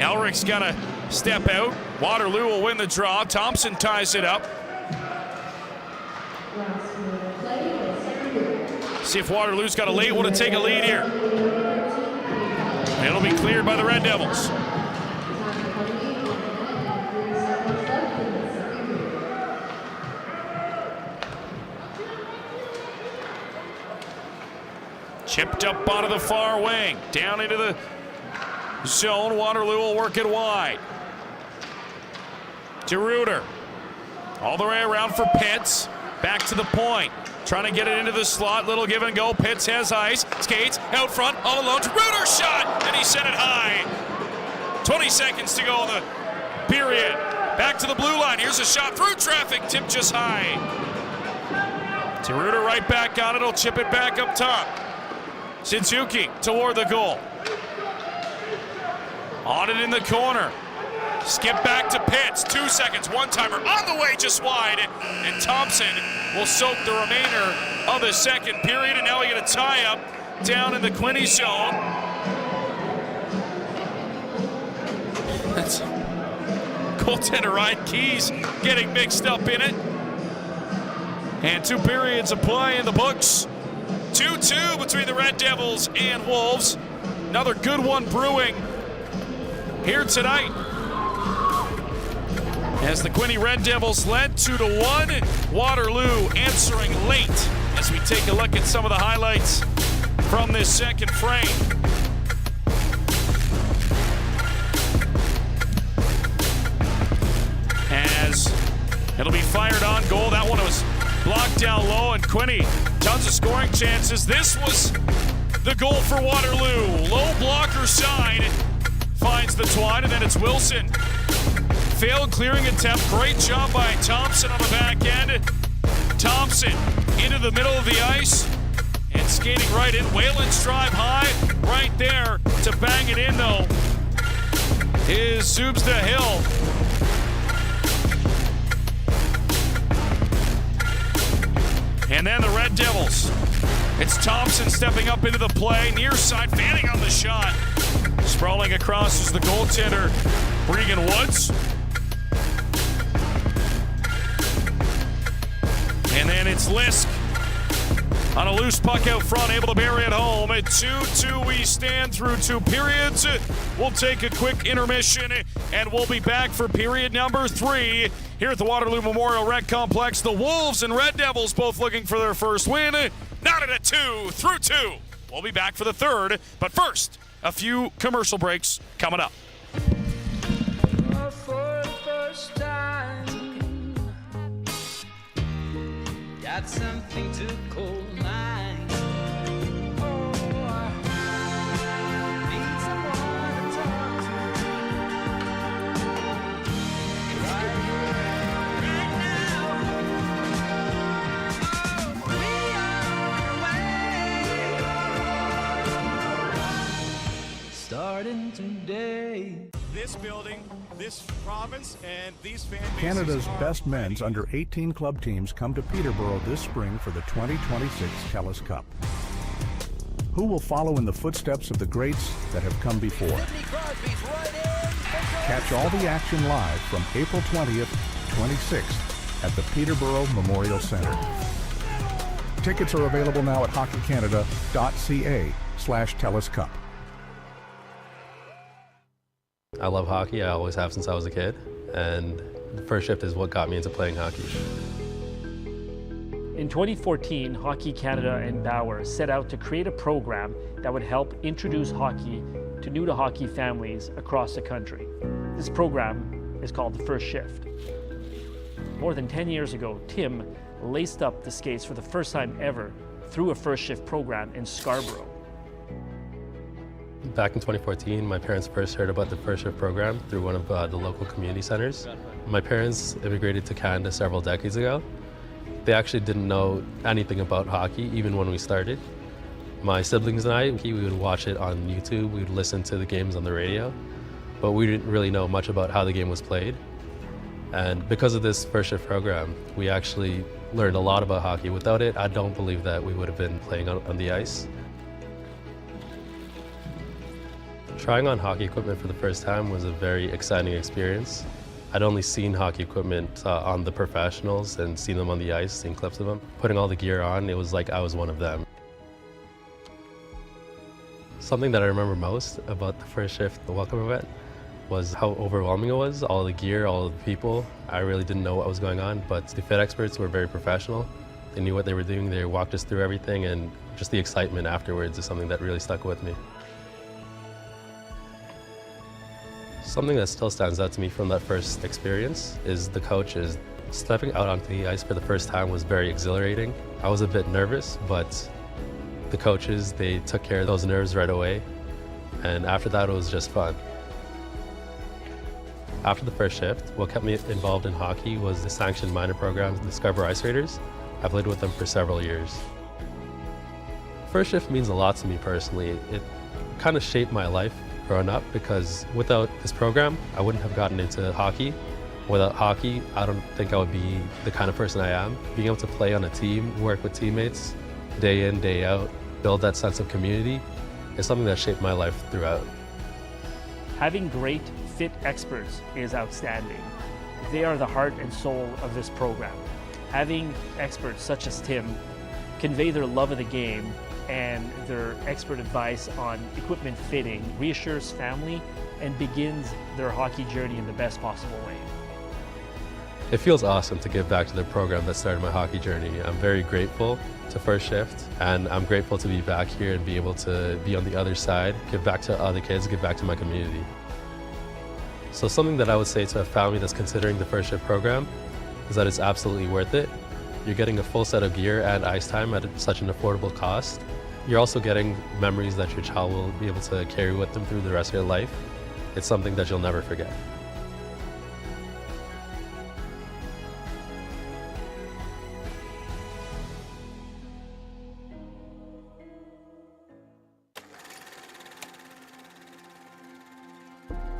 Elric's got to step out. Waterloo will win the draw. Thompson ties it up. See if Waterloo's got a late one to take a lead here. It'll be cleared by the Red Devils. Chipped up onto the far wing, down into the zone. Waterloo will work it wide. DeRuiter All the way around for Pitts. Back to the point. Trying to get it into the slot. Little give and go. Pitts has ice. Skates out front. All alone. Reuter shot. And he sent it high. 20 seconds to go in the period. Back to the blue line. Here's a shot through traffic. Tipped just high. Reuter right back on it. He'll chip it back up top. Suzuki toward the goal. On it in the corner. Skip back to Pitts. 2 seconds. One-timer on the way just wide. And Thompson will soak the remainder of the second period. And now we get a tie-up down in the Quinte zone. That's goaltender Ryan Keys getting mixed up in it. And 2 periods of play in the books. 2-2 between the Red Devils and Wolves. Another good one brewing here tonight, as the Quinte Red Devils led 2-1. Waterloo answering late as we take a look at some of the highlights from this second frame. As it'll be fired on goal. That one was blocked down low, and Quinte, tons of scoring chances. This was the goal for Waterloo. Low blocker side finds the twine, and then it's Wilson. Failed clearing attempt. Great job by Thompson on the back end. Thompson into the middle of the ice and skating right in. Whalen's drive high right there to bang it in, though, is Zubsda Hill. And then the Red Devils. It's Thompson stepping up into the play. Near side, fanning on the shot. Sprawling across is the goaltender, Regan Woods. And then it's Lisk on a loose puck out front, able to bury it home. At 2-2, we stand through 2 periods. We'll take a quick intermission, and we'll be back for period number 3 here at the Waterloo Memorial Rec Complex. The Wolves and Red Devils both looking for their first win. Not at a 2 through 2. We'll be back for the third, but first, a few commercial breaks coming up. For the first time, got something to call mine. Oh, I need someone to talk to. Right here, right now. Oh, we are on our way. Starting today. This building, this province, and these fan bases. Canada's best men's under 18 club teams come to Peterborough this spring for the 2026 TELUS Cup. Who will follow in the footsteps of the greats that have come before? Catch all the action live from April 20th to 26th at the Peterborough Memorial Centre. Tickets are available now at hockeycanada.ca/TELUS Cup. I love hockey. I always have since I was a kid, and the first shift is what got me into playing hockey. In 2014, Hockey Canada and Bauer set out to create a program that would help introduce hockey to new-to-hockey families across the country. This program is called The First Shift. More than 10 years ago, Tim laced up the skates for the first time ever through a First Shift program in Scarborough. Back in 2014, my parents first heard about the First Shift program through one of the local community centers. My parents immigrated to Canada several decades ago. They actually didn't know anything about hockey, even when we started. My siblings and I, we would watch it on YouTube, we would listen to the games on the radio, but we didn't really know much about how the game was played. And because of this First Shift program, we actually learned a lot about hockey. Without it, I don't believe that we would have been playing on the ice. Trying on hockey equipment for the first time was a very exciting experience. I'd only seen hockey equipment on the professionals and seen them on the ice, seen clips of them. Putting all the gear on, it was like I was one of them. Something that I remember most about the First Shift, the welcome event, was how overwhelming it was. All the gear, all the people. I really didn't know what was going on, but the fit experts were very professional. They knew what they were doing. They walked us through everything, and just the excitement afterwards is something that really stuck with me. Something that still stands out to me from that first experience is the coaches. Stepping out onto the ice for the first time was very exhilarating. I was a bit nervous, but the coaches, they took care of those nerves right away. And after that, it was just fun. After the first shift, what kept me involved in hockey was the sanctioned minor program, the Scarborough Ice Raiders. I played with them for several years. First shift means a lot to me personally. It kind of shaped my life growing up because without this program, I wouldn't have gotten into hockey. Without hockey, I don't think I would be the kind of person I am. Being able to play on a team, work with teammates, day in, day out, build that sense of community is something that shaped my life throughout. Having great, fit experts is outstanding. They are the heart and soul of this program. Having experts such as Tim convey their love of the game and their expert advice on equipment fitting reassures family and begins their hockey journey in the best possible way. It feels awesome to give back to the program that started my hockey journey. I'm very grateful to First Shift, and I'm grateful to be back here and be able to be on the other side, give back to other kids, give back to my community. So something that I would say to a family that's considering the First Shift program is that it's absolutely worth it. You're getting a full set of gear and ice time at such an affordable cost. You're also getting memories that your child will be able to carry with them through the rest of their life. It's something that you'll never forget.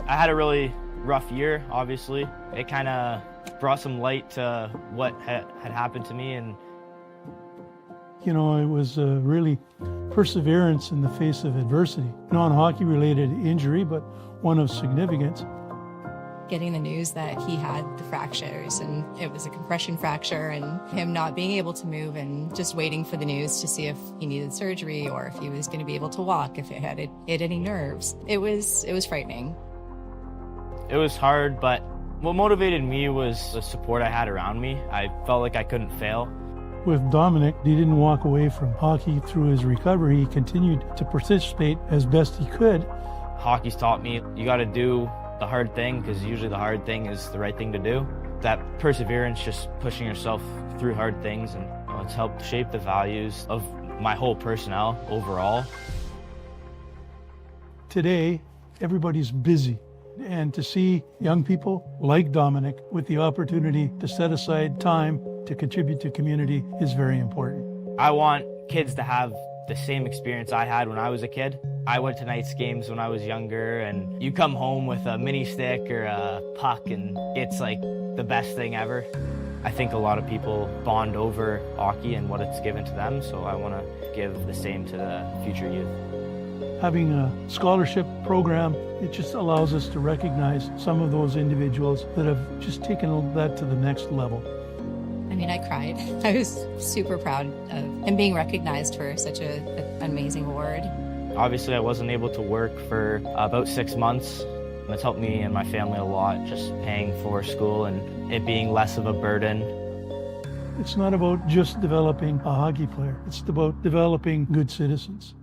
I had a really rough year, obviously. It kind of brought some light to what had happened to me. And you know, it was really perseverance in the face of adversity. Non-hockey related injury, but one of significance. Getting the news that he had the fractures, and it was a compression fracture, and him not being able to move and just waiting for the news to see if he needed surgery or if he was going to be able to walk, if it had hit any nerves. It was frightening. it was hard, but what motivated me was the support I had around me. I felt like I couldn't fail. With Dominic, he didn't walk away from hockey through his recovery. He continued to participate as best he could. Hockey's taught me you got to do the hard thing, because usually the hard thing is the right thing to do. That perseverance, just pushing yourself through hard things, and it's helped shape the values of my whole personnel overall. Today, everybody's busy. And to see young people like Dominic with the opportunity to set aside time to contribute to community is very important. I want kids to have the same experience I had when I was a kid. I went to Knights games when I was younger, and you come home with a mini stick or a puck, and it's like the best thing ever. I think a lot of people bond over hockey and what it's given to them, so I want to give the same to the future youth. Having a scholarship program, it just allows us to recognize some of those individuals that have just taken that to the next level. I mean, I cried. I was super proud of him being recognized for such an amazing award. Obviously, I wasn't able to work for about 6 months. It's helped me and my family a lot, just paying for school and it being less of a burden. It's not about just developing a hockey player. It's about developing good citizens.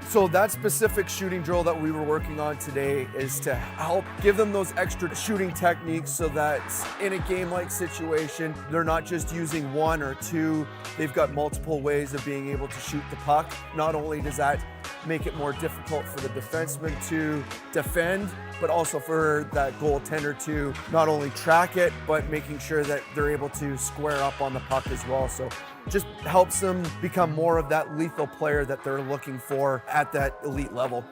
So that specific shooting drill that we were working on today is to help give them those extra shooting techniques so that in a game-like situation, they're not just using one or two, they've got multiple ways of being able to shoot the puck. Not only does that make it more difficult for the defenseman to defend, but also for that goaltender to not only track it, but making sure that they're able to square up on the puck as well. So just helps them become more of that lethal player that they're looking for at that elite level.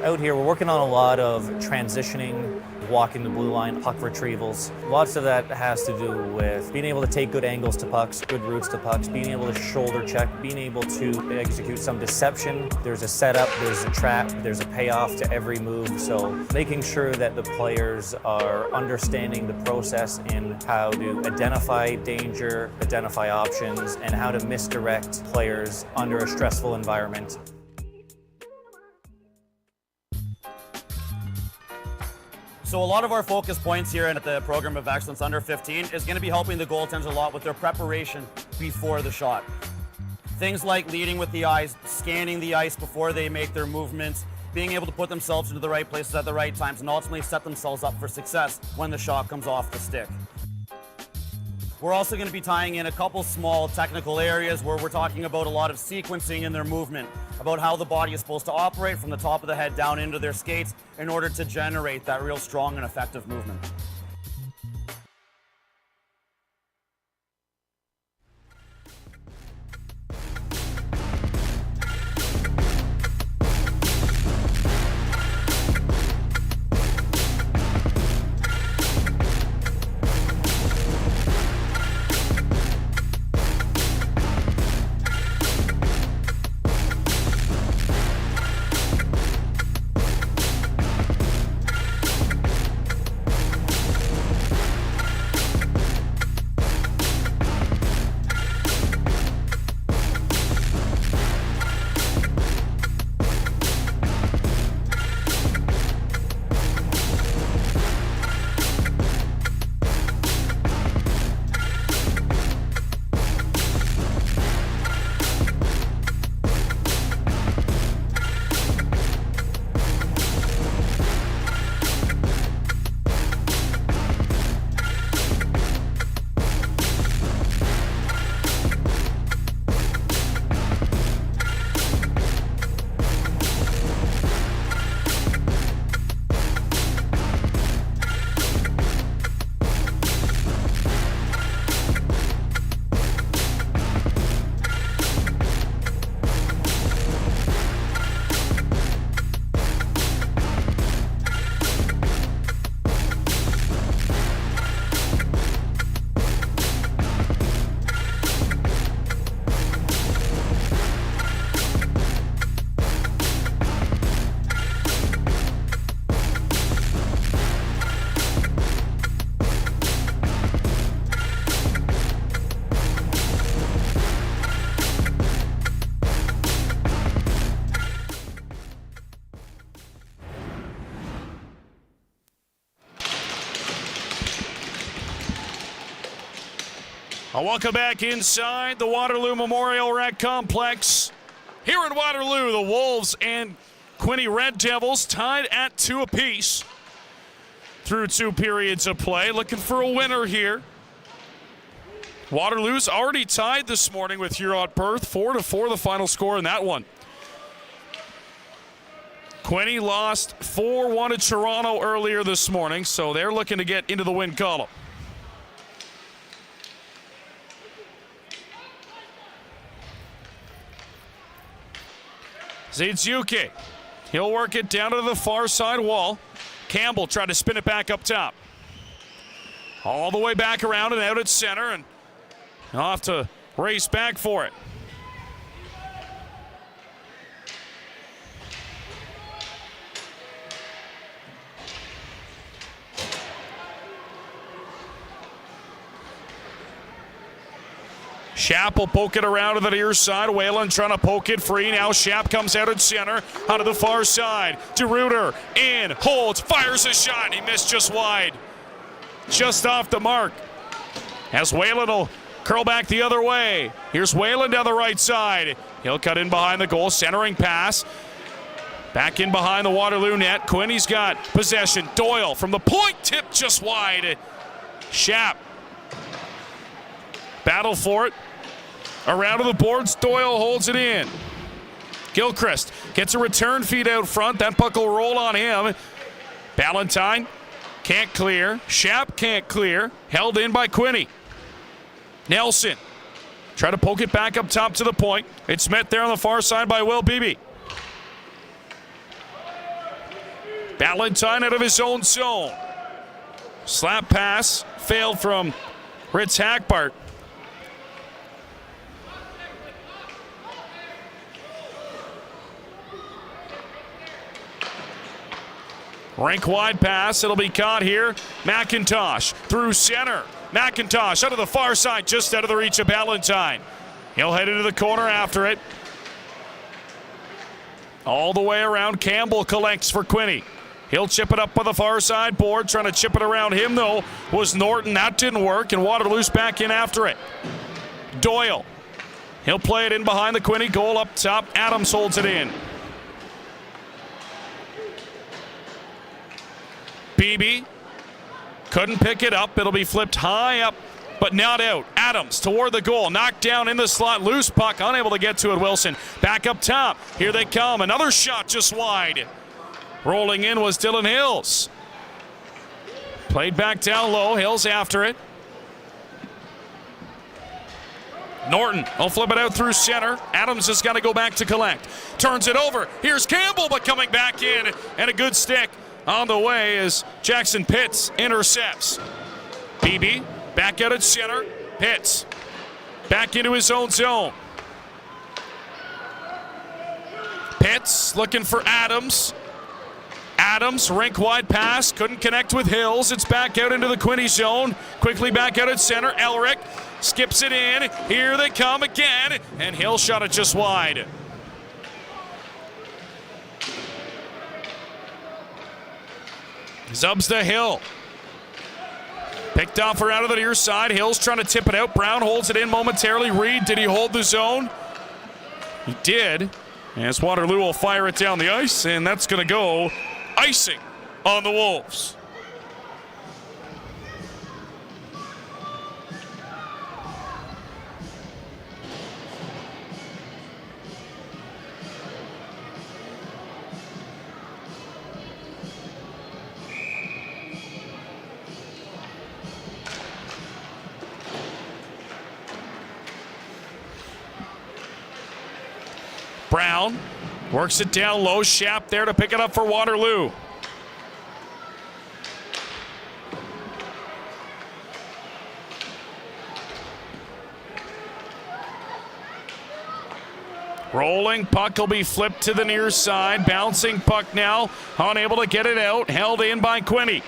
Out here, we're working on a lot of transitioning, walking the blue line, puck retrievals. Lots of that has to do with being able to take good angles to pucks, good routes to pucks, being able to shoulder check, being able to execute some deception. There's a setup, there's a trap, there's a payoff to every move. So making sure that the players are understanding the process in how to identify danger, identify options, and how to misdirect players under a stressful environment. So a lot of our focus points here at the Program of Excellence Under 15 is going to be helping the goaltenders a lot with their preparation before the shot. Things like leading with the eyes, scanning the ice before they make their movements, being able to put themselves into the right places at the right times, and ultimately set themselves up for success when the shot comes off the stick. We're also going to be tying in a couple small technical areas where we're talking about a lot of sequencing in their movement, about how the body is supposed to operate from the top of the head down into their skates in order to generate that real strong and effective movement. Welcome back inside the Waterloo Memorial Rec Complex. Here in Waterloo, the Wolves and Quinte Red Devils tied at 2 apiece through 2 periods of play. Looking for a winner here. Waterloo's already tied this morning with Huron-Perth. 4-4 the final score in that one. Quinte lost 4-1 to Toronto earlier this morning, so they're looking to get into the win column. Zizuke, he'll work it down to the far side wall. Campbell tried to spin it back up top. All the way back around and out at center, and he'll have to race back for it. Shapp will poke it around to the near side. Whalen trying to poke it free. Now Shapp comes out at center, out of the far side. DeRuiter in, holds, fires a shot. He missed just wide. Just off the mark. As Whalen will curl back the other way. Here's Whalen down the right side. He'll cut in behind the goal. Centering pass. Back in behind the Waterloo net. Quinte's got possession. Doyle from the point. Tip just wide. Shapp. Battle for it. Around to the boards, Doyle holds it in. Gilchrist gets a return feed out front. That puck will roll on him. Ballantyne can't clear. Schaap can't clear. Held in by Quinte. Nelson try to poke it back up top to the point. It's met there on the far side by Will Beebe. Ballantyne out of his own zone. Slap pass failed from Ritz Hackbart. Rink wide pass. It'll be caught here. McIntosh through center. McIntosh out of the far side, just out of the reach of Ballantyne. He'll head into the corner after it. All the way around. Campbell collects for Quinte. He'll chip it up by the far side board. Trying to chip it around him, though, was Norton. That didn't work, and Waterloo's back in after it. Doyle. He'll play it in behind the Quinte goal up top. Adams holds it in. Beebe couldn't pick it up. It'll be flipped high up, but not out. Adams toward the goal. Knocked down in the slot. Loose puck. Unable to get to it. Wilson back up top. Here they come. Another shot just wide. Rolling in was Dylan Hills. Played back down low. Hills after it. Norton will flip it out through center. Adams has got to go back to collect. Turns it over. Here's Campbell, but coming back in. And a good stick on the way as Jackson Pitts intercepts. Beebe back out at center. Pitts back into his own zone. Pitts looking for Adams. Adams, rink wide pass, couldn't connect with Hills. It's back out into the Quinte zone. Quickly back out at center. Elric skips it in. Here they come again, and Hill shot it just wide. Zubs to Hill. Picked off her out of the near side. Hill's trying to tip it out. Brown holds it in momentarily. Reed, did he hold the zone? He did. As Waterloo will fire it down the ice, and that's going to go icing on the Wolves. Brown works it down low. Schaap there to pick it up for Waterloo. Rolling puck will be flipped to the near side. Bouncing puck now. Unable to get it out. Held in by Quinte.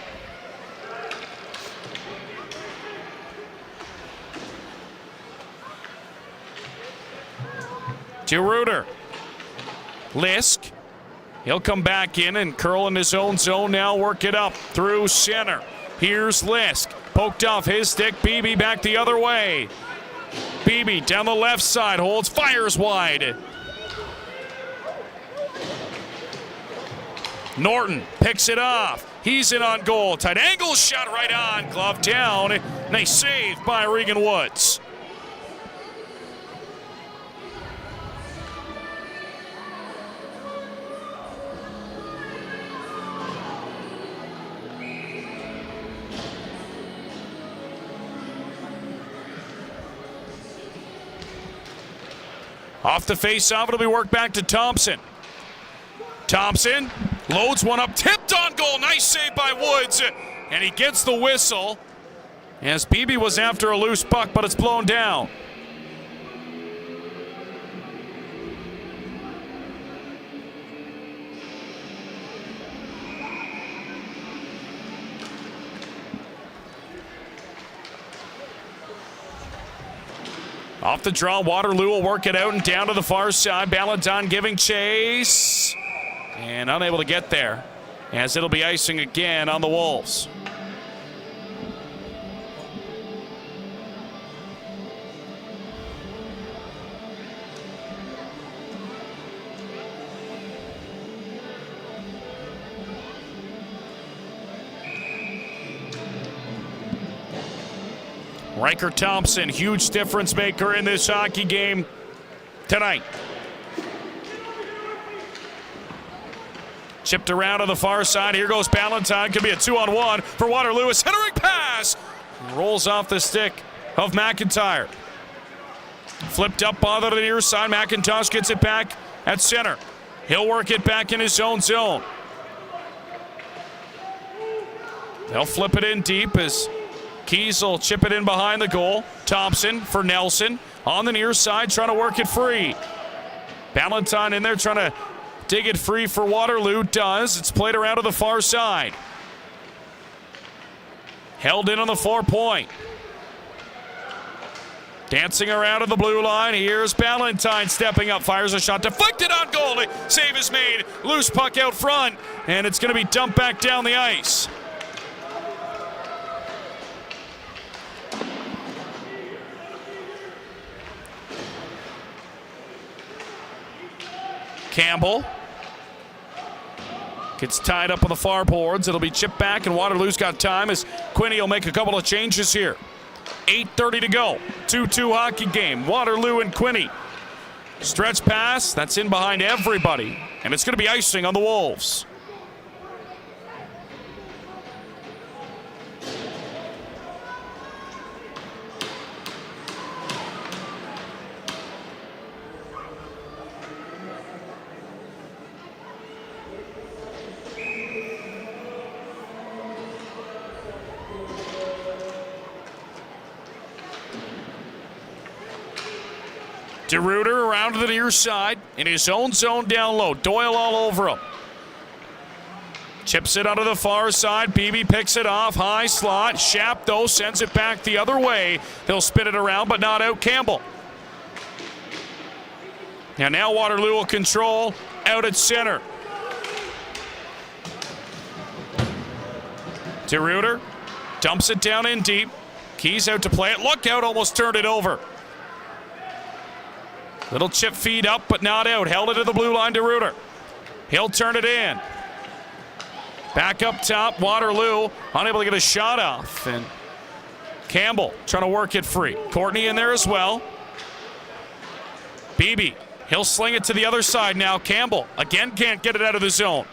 DeRuiter. Lisk. He'll come back in and curl in his own zone now. Work it up through center. Here's Lisk. Poked off his stick. Beebe back the other way. Beebe down the left side. Holds. Fires wide. Norton picks it off. He's in on goal. Tight angle shot right on. Glove down. Nice save by Regan Woods. Off the face-off, it'll be worked back to Thompson. Thompson loads one up, tipped on goal. Nice save by Woods, and he gets the whistle as Beebe was after a loose puck, but it's blown down. Off the draw, Waterloo will work it out and down to the far side. Ballantyne giving chase and unable to get there as it'll be icing again on the Wolves. Riker Thompson, huge difference maker in this hockey game tonight. Chipped around on the far side. Here goes Ballantyne. Could be a 2-on-1 for Waterloo. A centering pass. Rolls off the stick of McIntyre. Flipped up on the near side. McIntosh gets it back at center. He'll work it back in his own zone. They'll flip it in deep as Keys will chip it in behind the goal. Thompson for Nelson on the near side, trying to work it free. Ballantyne in there trying to dig it free for Waterloo. Does. It's played around to the far side. Held in on the 4-point. Dancing around on the blue line. Here's Ballantyne stepping up. Fires a shot. Deflected on goal. Save is made. Loose puck out front. And it's going to be dumped back down the ice. Campbell gets tied up on the far boards. It'll be chipped back, and Waterloo's got time as Quinte will make a couple of changes here. 8:30 to go. 2-2 hockey game. Waterloo and Quinte. Stretch pass. That's in behind everybody, and it's going to be icing on the Wolves. DeRuiter around to the near side in his own zone down low. Doyle all over him. Chips it onto the far side. Beebe picks it off. High slot. Schaap, though, sends it back the other way. He'll spin it around, but not out. Campbell. And now Waterloo will control out at center. DeRuiter dumps it down in deep. Keys out to play it. Look out, almost turned it over. Little chip feed up, but not out. Held it to the blue line to Reuter. He'll turn it in. Back up top, Waterloo unable to get a shot off. And Campbell trying to work it free. Courtney in there as well. Beebe, he'll sling it to the other side now. Campbell again can't get it out of the zone.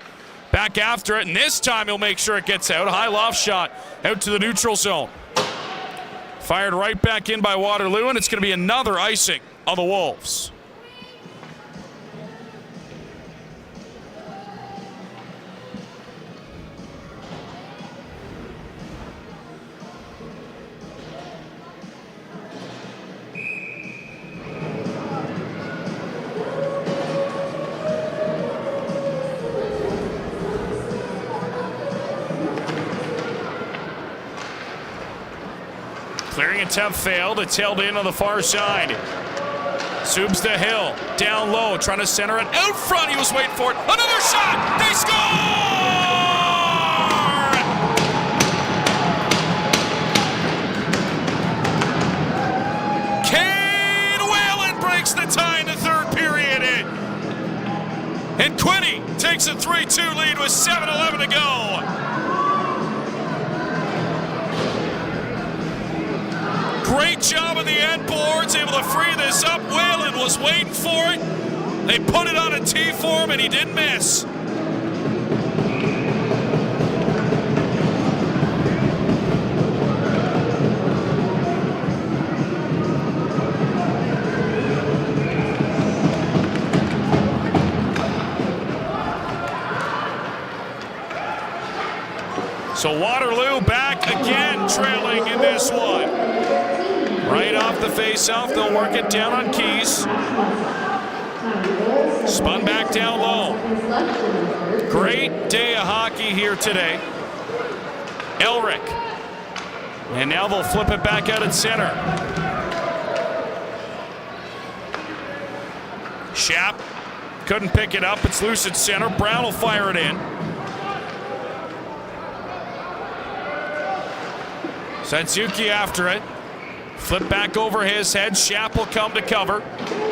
Back after it, and this time he'll make sure it gets out. High loft shot out to the neutral zone. Fired right back in by Waterloo, and it's going to be another icing on the Wolves. Clearing attempt failed. It's held in on the far side. Subs to Hill, down low, trying to center it out front. He was waiting for it. Another shot. They score! Kane Whalen breaks the tie in the third period. And Quinte takes a 3-2 lead with 7:11 to go. Great job on the end boards, able to free this up. Whalen was waiting for it. They put it on a tee for him, and he didn't miss. So Waterloo back again, trailing in this one. Right off the face-off, they'll work it down on Keys. Spun back down low. Great day of hockey here today. Elric. And now they'll flip it back out at center. Schaap couldn't pick it up. It's loose at center. Brown will fire it in. Satsuki after it. Flip back over his head. Schaap will come to cover.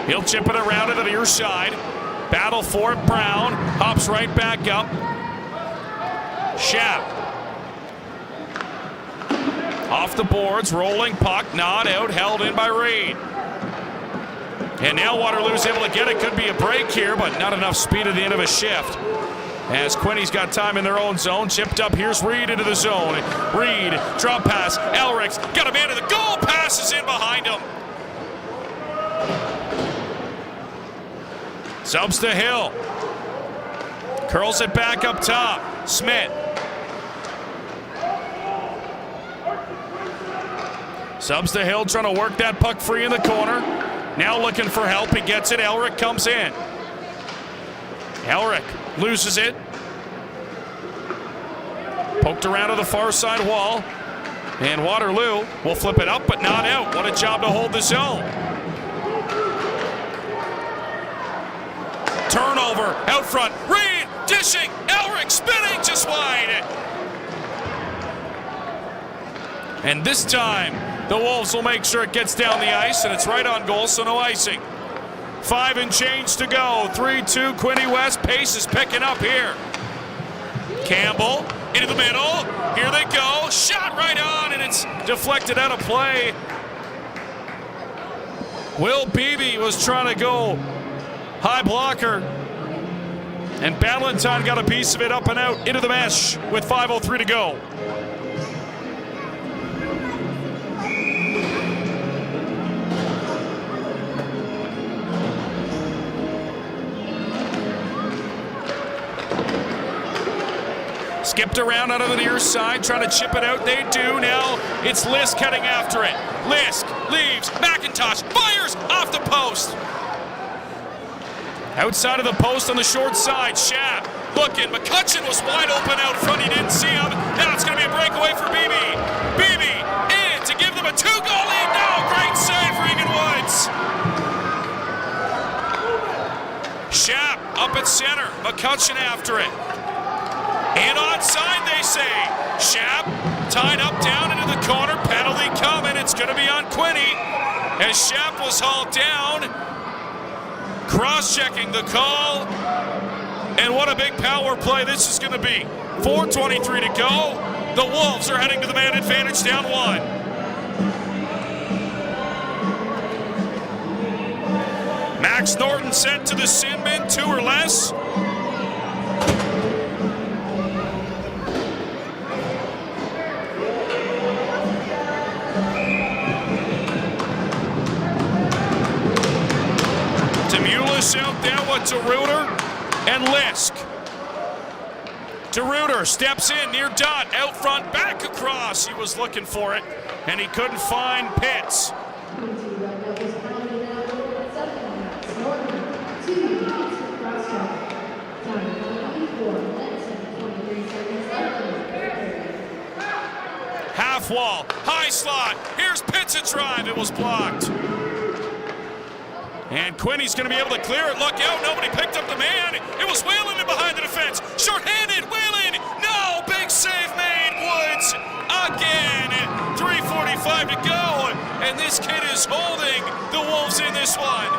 He'll chip it around to the near side. Battle for it. Brown hops right back up. Schaap Off the boards, rolling puck, not out, held in by Reed. And now Waterloo's able to get it. Could be a break here, but not enough speed at the end of a shift. As Quinte's got time in their own zone. Chipped up, here's Reed into the zone. Reed, drop pass, Elrick's got a man to the goal, passes in behind him. Subs to Hill. Curls it back up top. Smith. Subs to Hill, trying to work that puck free in the corner. Now looking for help. He gets it. Elrick comes in. Elrick loses it. Poked around to the far side wall. And Waterloo will flip it up, but not out. What a job to hold the zone. Turnover out front. Reed dishing. Elrick spinning just wide. And this time, the Wolves will make sure it gets down the ice, and it's right on goal, so no icing. 5 and change to go. 3-2 Quinte West. Pace is picking up here. Campbell into the middle. Here they go. Shot right on, and it's deflected out of play. Will Beebe was trying to go high blocker. And Ballantyne got a piece of it up and out into the mesh with 5:03 to go. Skipped around out of the near side, trying to chip it out. They do. Now it's Lisk heading after it. Lisk leaves. McIntosh fires off the post. Outside of the post on the short side. Schaap looking. McCutcheon was wide open out front. He didn't see him. Now it's going to be a breakaway for Beebe. Beebe in to give them a 2-goal lead. Now great save for Egan Woods. Schaap up at center. McCutcheon after it. And onside, they say. Schaap tied up down into the corner. Penalty coming. It's going to be on Quinte as Schaap was hauled down. Cross-checking the call. And what a big power play this is going to be. 4:23 to go. The Wolves are heading to the man advantage, down 1. Max Norton sent to the sin bin, 2 or less. Out there with DeRuiter and Lisk. DeRuiter steps in near dot, out front, back across. He was looking for it, and he couldn't find Pitts. Half wall, high slot. Here's Pitts a drive. It was blocked. And Quinte's going to be able to clear it. Look out, nobody picked up the man. It was Whalen in behind the defense. Short-handed, Whalen. No, big save made. Woods again. 3:45 to go. And this kid is holding the Wolves in this one.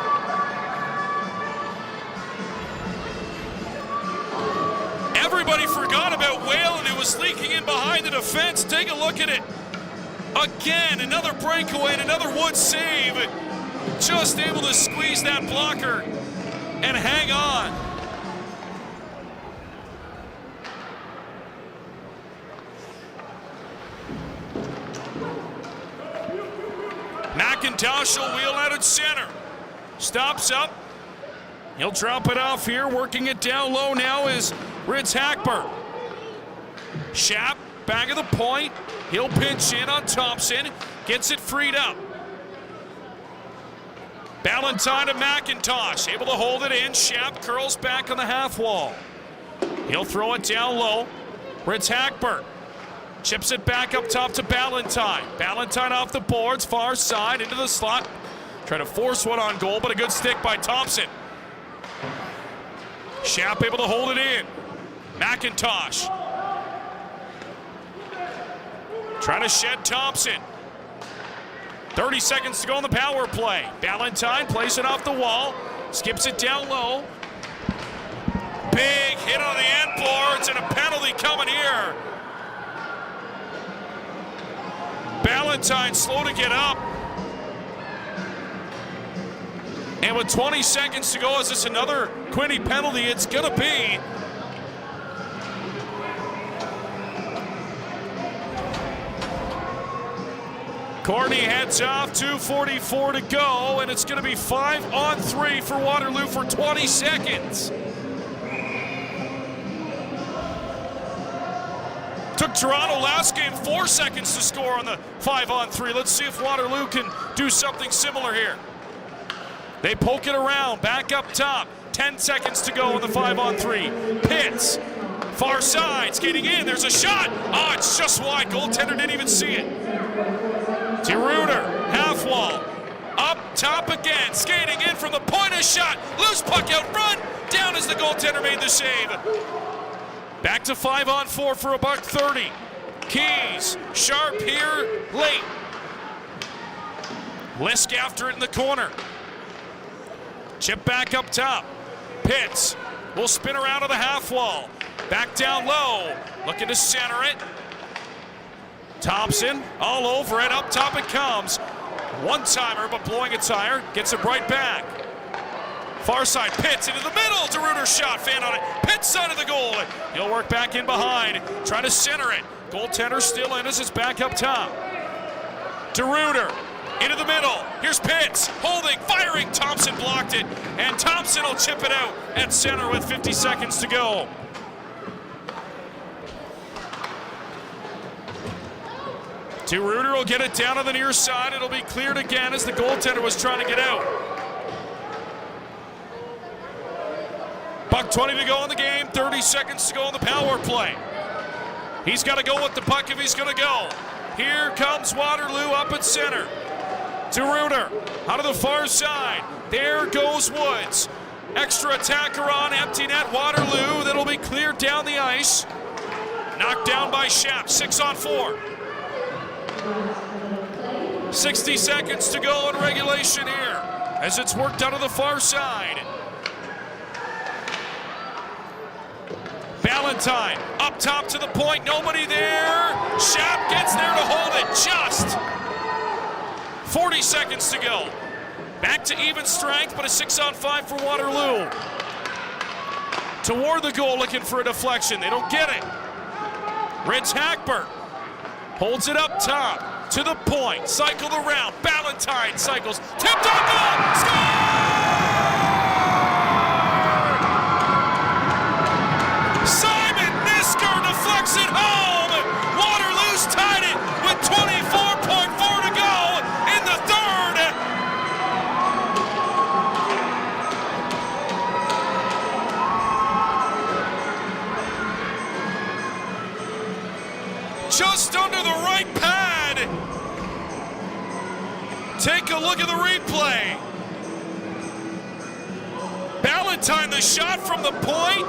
Everybody forgot about Whalen, who was leaking in behind the defense. Take a look at it. Again, another breakaway and another Woods save. Just able to squeeze that blocker and hang on. McIntosh will wheel out at center. Stops up. He'll drop it off here. Working it down low now is Ritz Hackburn. Schaap back of the point. He'll pinch in on Thompson. Gets it freed up. Ballantyne to McIntosh, able to hold it in. Schaap curls back on the half wall. He'll throw it down low. Ritz Hackburn chips it back up top to Ballantyne. Ballantyne off the boards, far side, into the slot. Trying to force one on goal, but a good stick by Thompson. Schaap able to hold it in. McIntosh trying to shed Thompson. 30 seconds to go on the power play. Ballantyne plays it off the wall, skips it down low. Big hit on the end boards and a penalty coming here. Ballantyne slow to get up. And with 20 seconds to go, is this another Quinte penalty? It's gonna be. Courtney heads off, 2:44 to go, and it's gonna be 5-on-3 for Waterloo for 20 seconds. Took Toronto last game 4 seconds to score on the 5-on-3. Let's see if Waterloo can do something similar here. They poke it around, back up top. 10 seconds to go in the 5-on-3. Pitts, far side, skating in. There's a shot. Oh, it's just wide. Goaltender didn't even see it. DeRuiter, half wall. Up top again, skating in from the point, a shot. Loose puck out front. Down as the goaltender made the save. Back to 5-on-4 for a $130. Keys, sharp here, late. Lisk after it in the corner. Chip back up top. Pitts will spin around to the half wall. Back down low, looking to center it. Thompson all over it, up top it comes. One-timer, but blowing a tire, gets it right back. Far side, Pitts into the middle. DeRuiter shot, fan on it. Pitts side of the goal. He'll work back in behind, trying to center it. Goaltender still in as it's back up top. DeRuiter into the middle. Here's Pitts, holding, firing. Thompson blocked it, and Thompson will chip it out at center with 50 seconds to go. DeRuiter will get it down on the near side. It'll be cleared again as the goaltender was trying to get out. $1:20 to go in the game, 30 seconds to go on the power play. He's got to go with the puck if he's going to go. Here comes Waterloo up at center. DeRuiter out of the far side. There goes Woods. Extra attacker on, empty net. Waterloo, that'll be cleared down the ice. Knocked down by Shap, 6-on-4. 60 seconds to go in regulation here as it's worked out of the far side. Ballantyne up top to the point, nobody there. Shap gets there to hold it just. 40 seconds to go. Back to even strength, but a 6-on-5 for Waterloo. Toward the goal, looking for a deflection. They don't get it. Rich Hackberg holds it up top to the point, cycled around. Ballantyne cycles, tipped on goal, Simon Nisker deflects it home. Waterloo's tied it with 24.4 to go in the third. Just under the right pad. Take a look at the replay. Ballantyne, the shot from the point.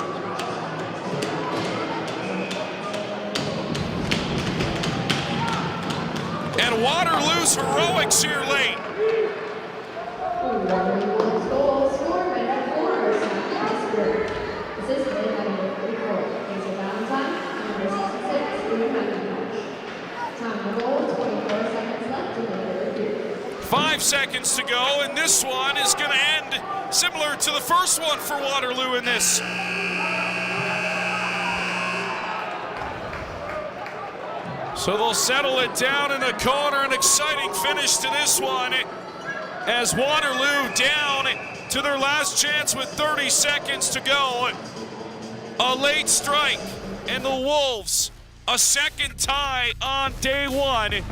And Waterloo's heroics here late. Five seconds to go, and this one is going to end similar to the first one for Waterloo in this. So they'll settle it down in the corner. An exciting finish to this one as Waterloo down to their last chance with 30 seconds to go. A late strike, and the Wolves a second tie on day one.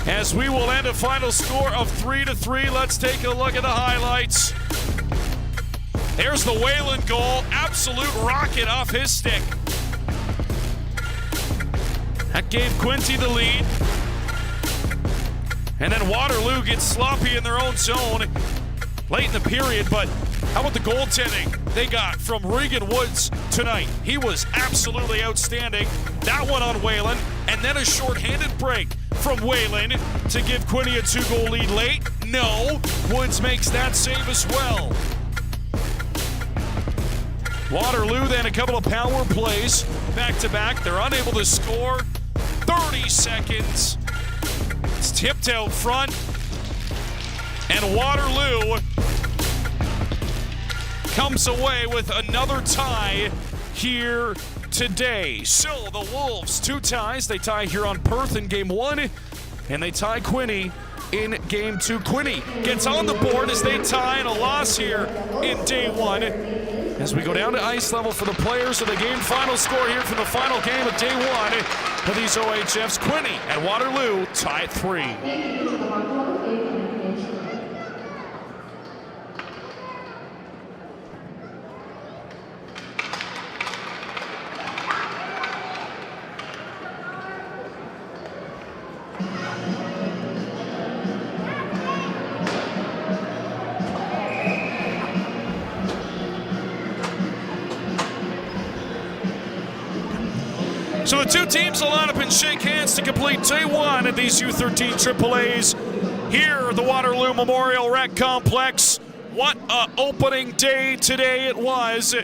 As we will end a final score of 3-3. Let's take a look at the highlights. There's the Whalen goal. Absolute rocket off his stick. That gave Quinte the lead. And then Waterloo gets sloppy in their own zone late in the period, but how about the goaltending they got from Regan Woods tonight? He was absolutely outstanding. That one on Whalen, and then a shorthanded break from Whalen to give Quinte a 2-goal lead late. No, Woods makes that save as well. Waterloo then a couple of power plays back-to-back. They're unable to score. 30 seconds. It's tipped out front. And Waterloo comes away with another tie here today. So the Wolves, 2 ties. They tie here on Perth in game 1, and they tie Quinte in game 2. Quinte gets on the board as they tie in a loss here in day 1. As we go down to ice level for the players of the game, final score here from the final game of day 1 for these OHFs. Quinte and Waterloo tie at 3. So the 2 teams will line up and shake hands to complete day 1 at these U13 AAAs here at the Waterloo Memorial Rec Complex. What a opening day today it was.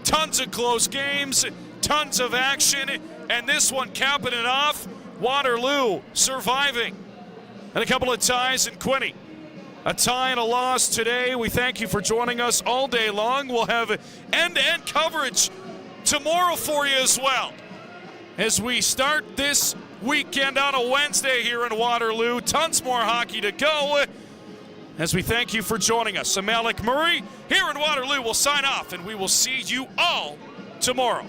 Tons of close games, tons of action, and this one capping it off, Waterloo surviving. And a couple of ties in Quinte. A tie and a loss today. We thank you for joining us all day long. We'll have end-to-end coverage tomorrow for you as well, as we start this weekend on a Wednesday here in Waterloo. Tons more hockey to go. As we thank you for joining us, I'm Alec Murray here in Waterloo. We'll sign off, and we will see you all tomorrow.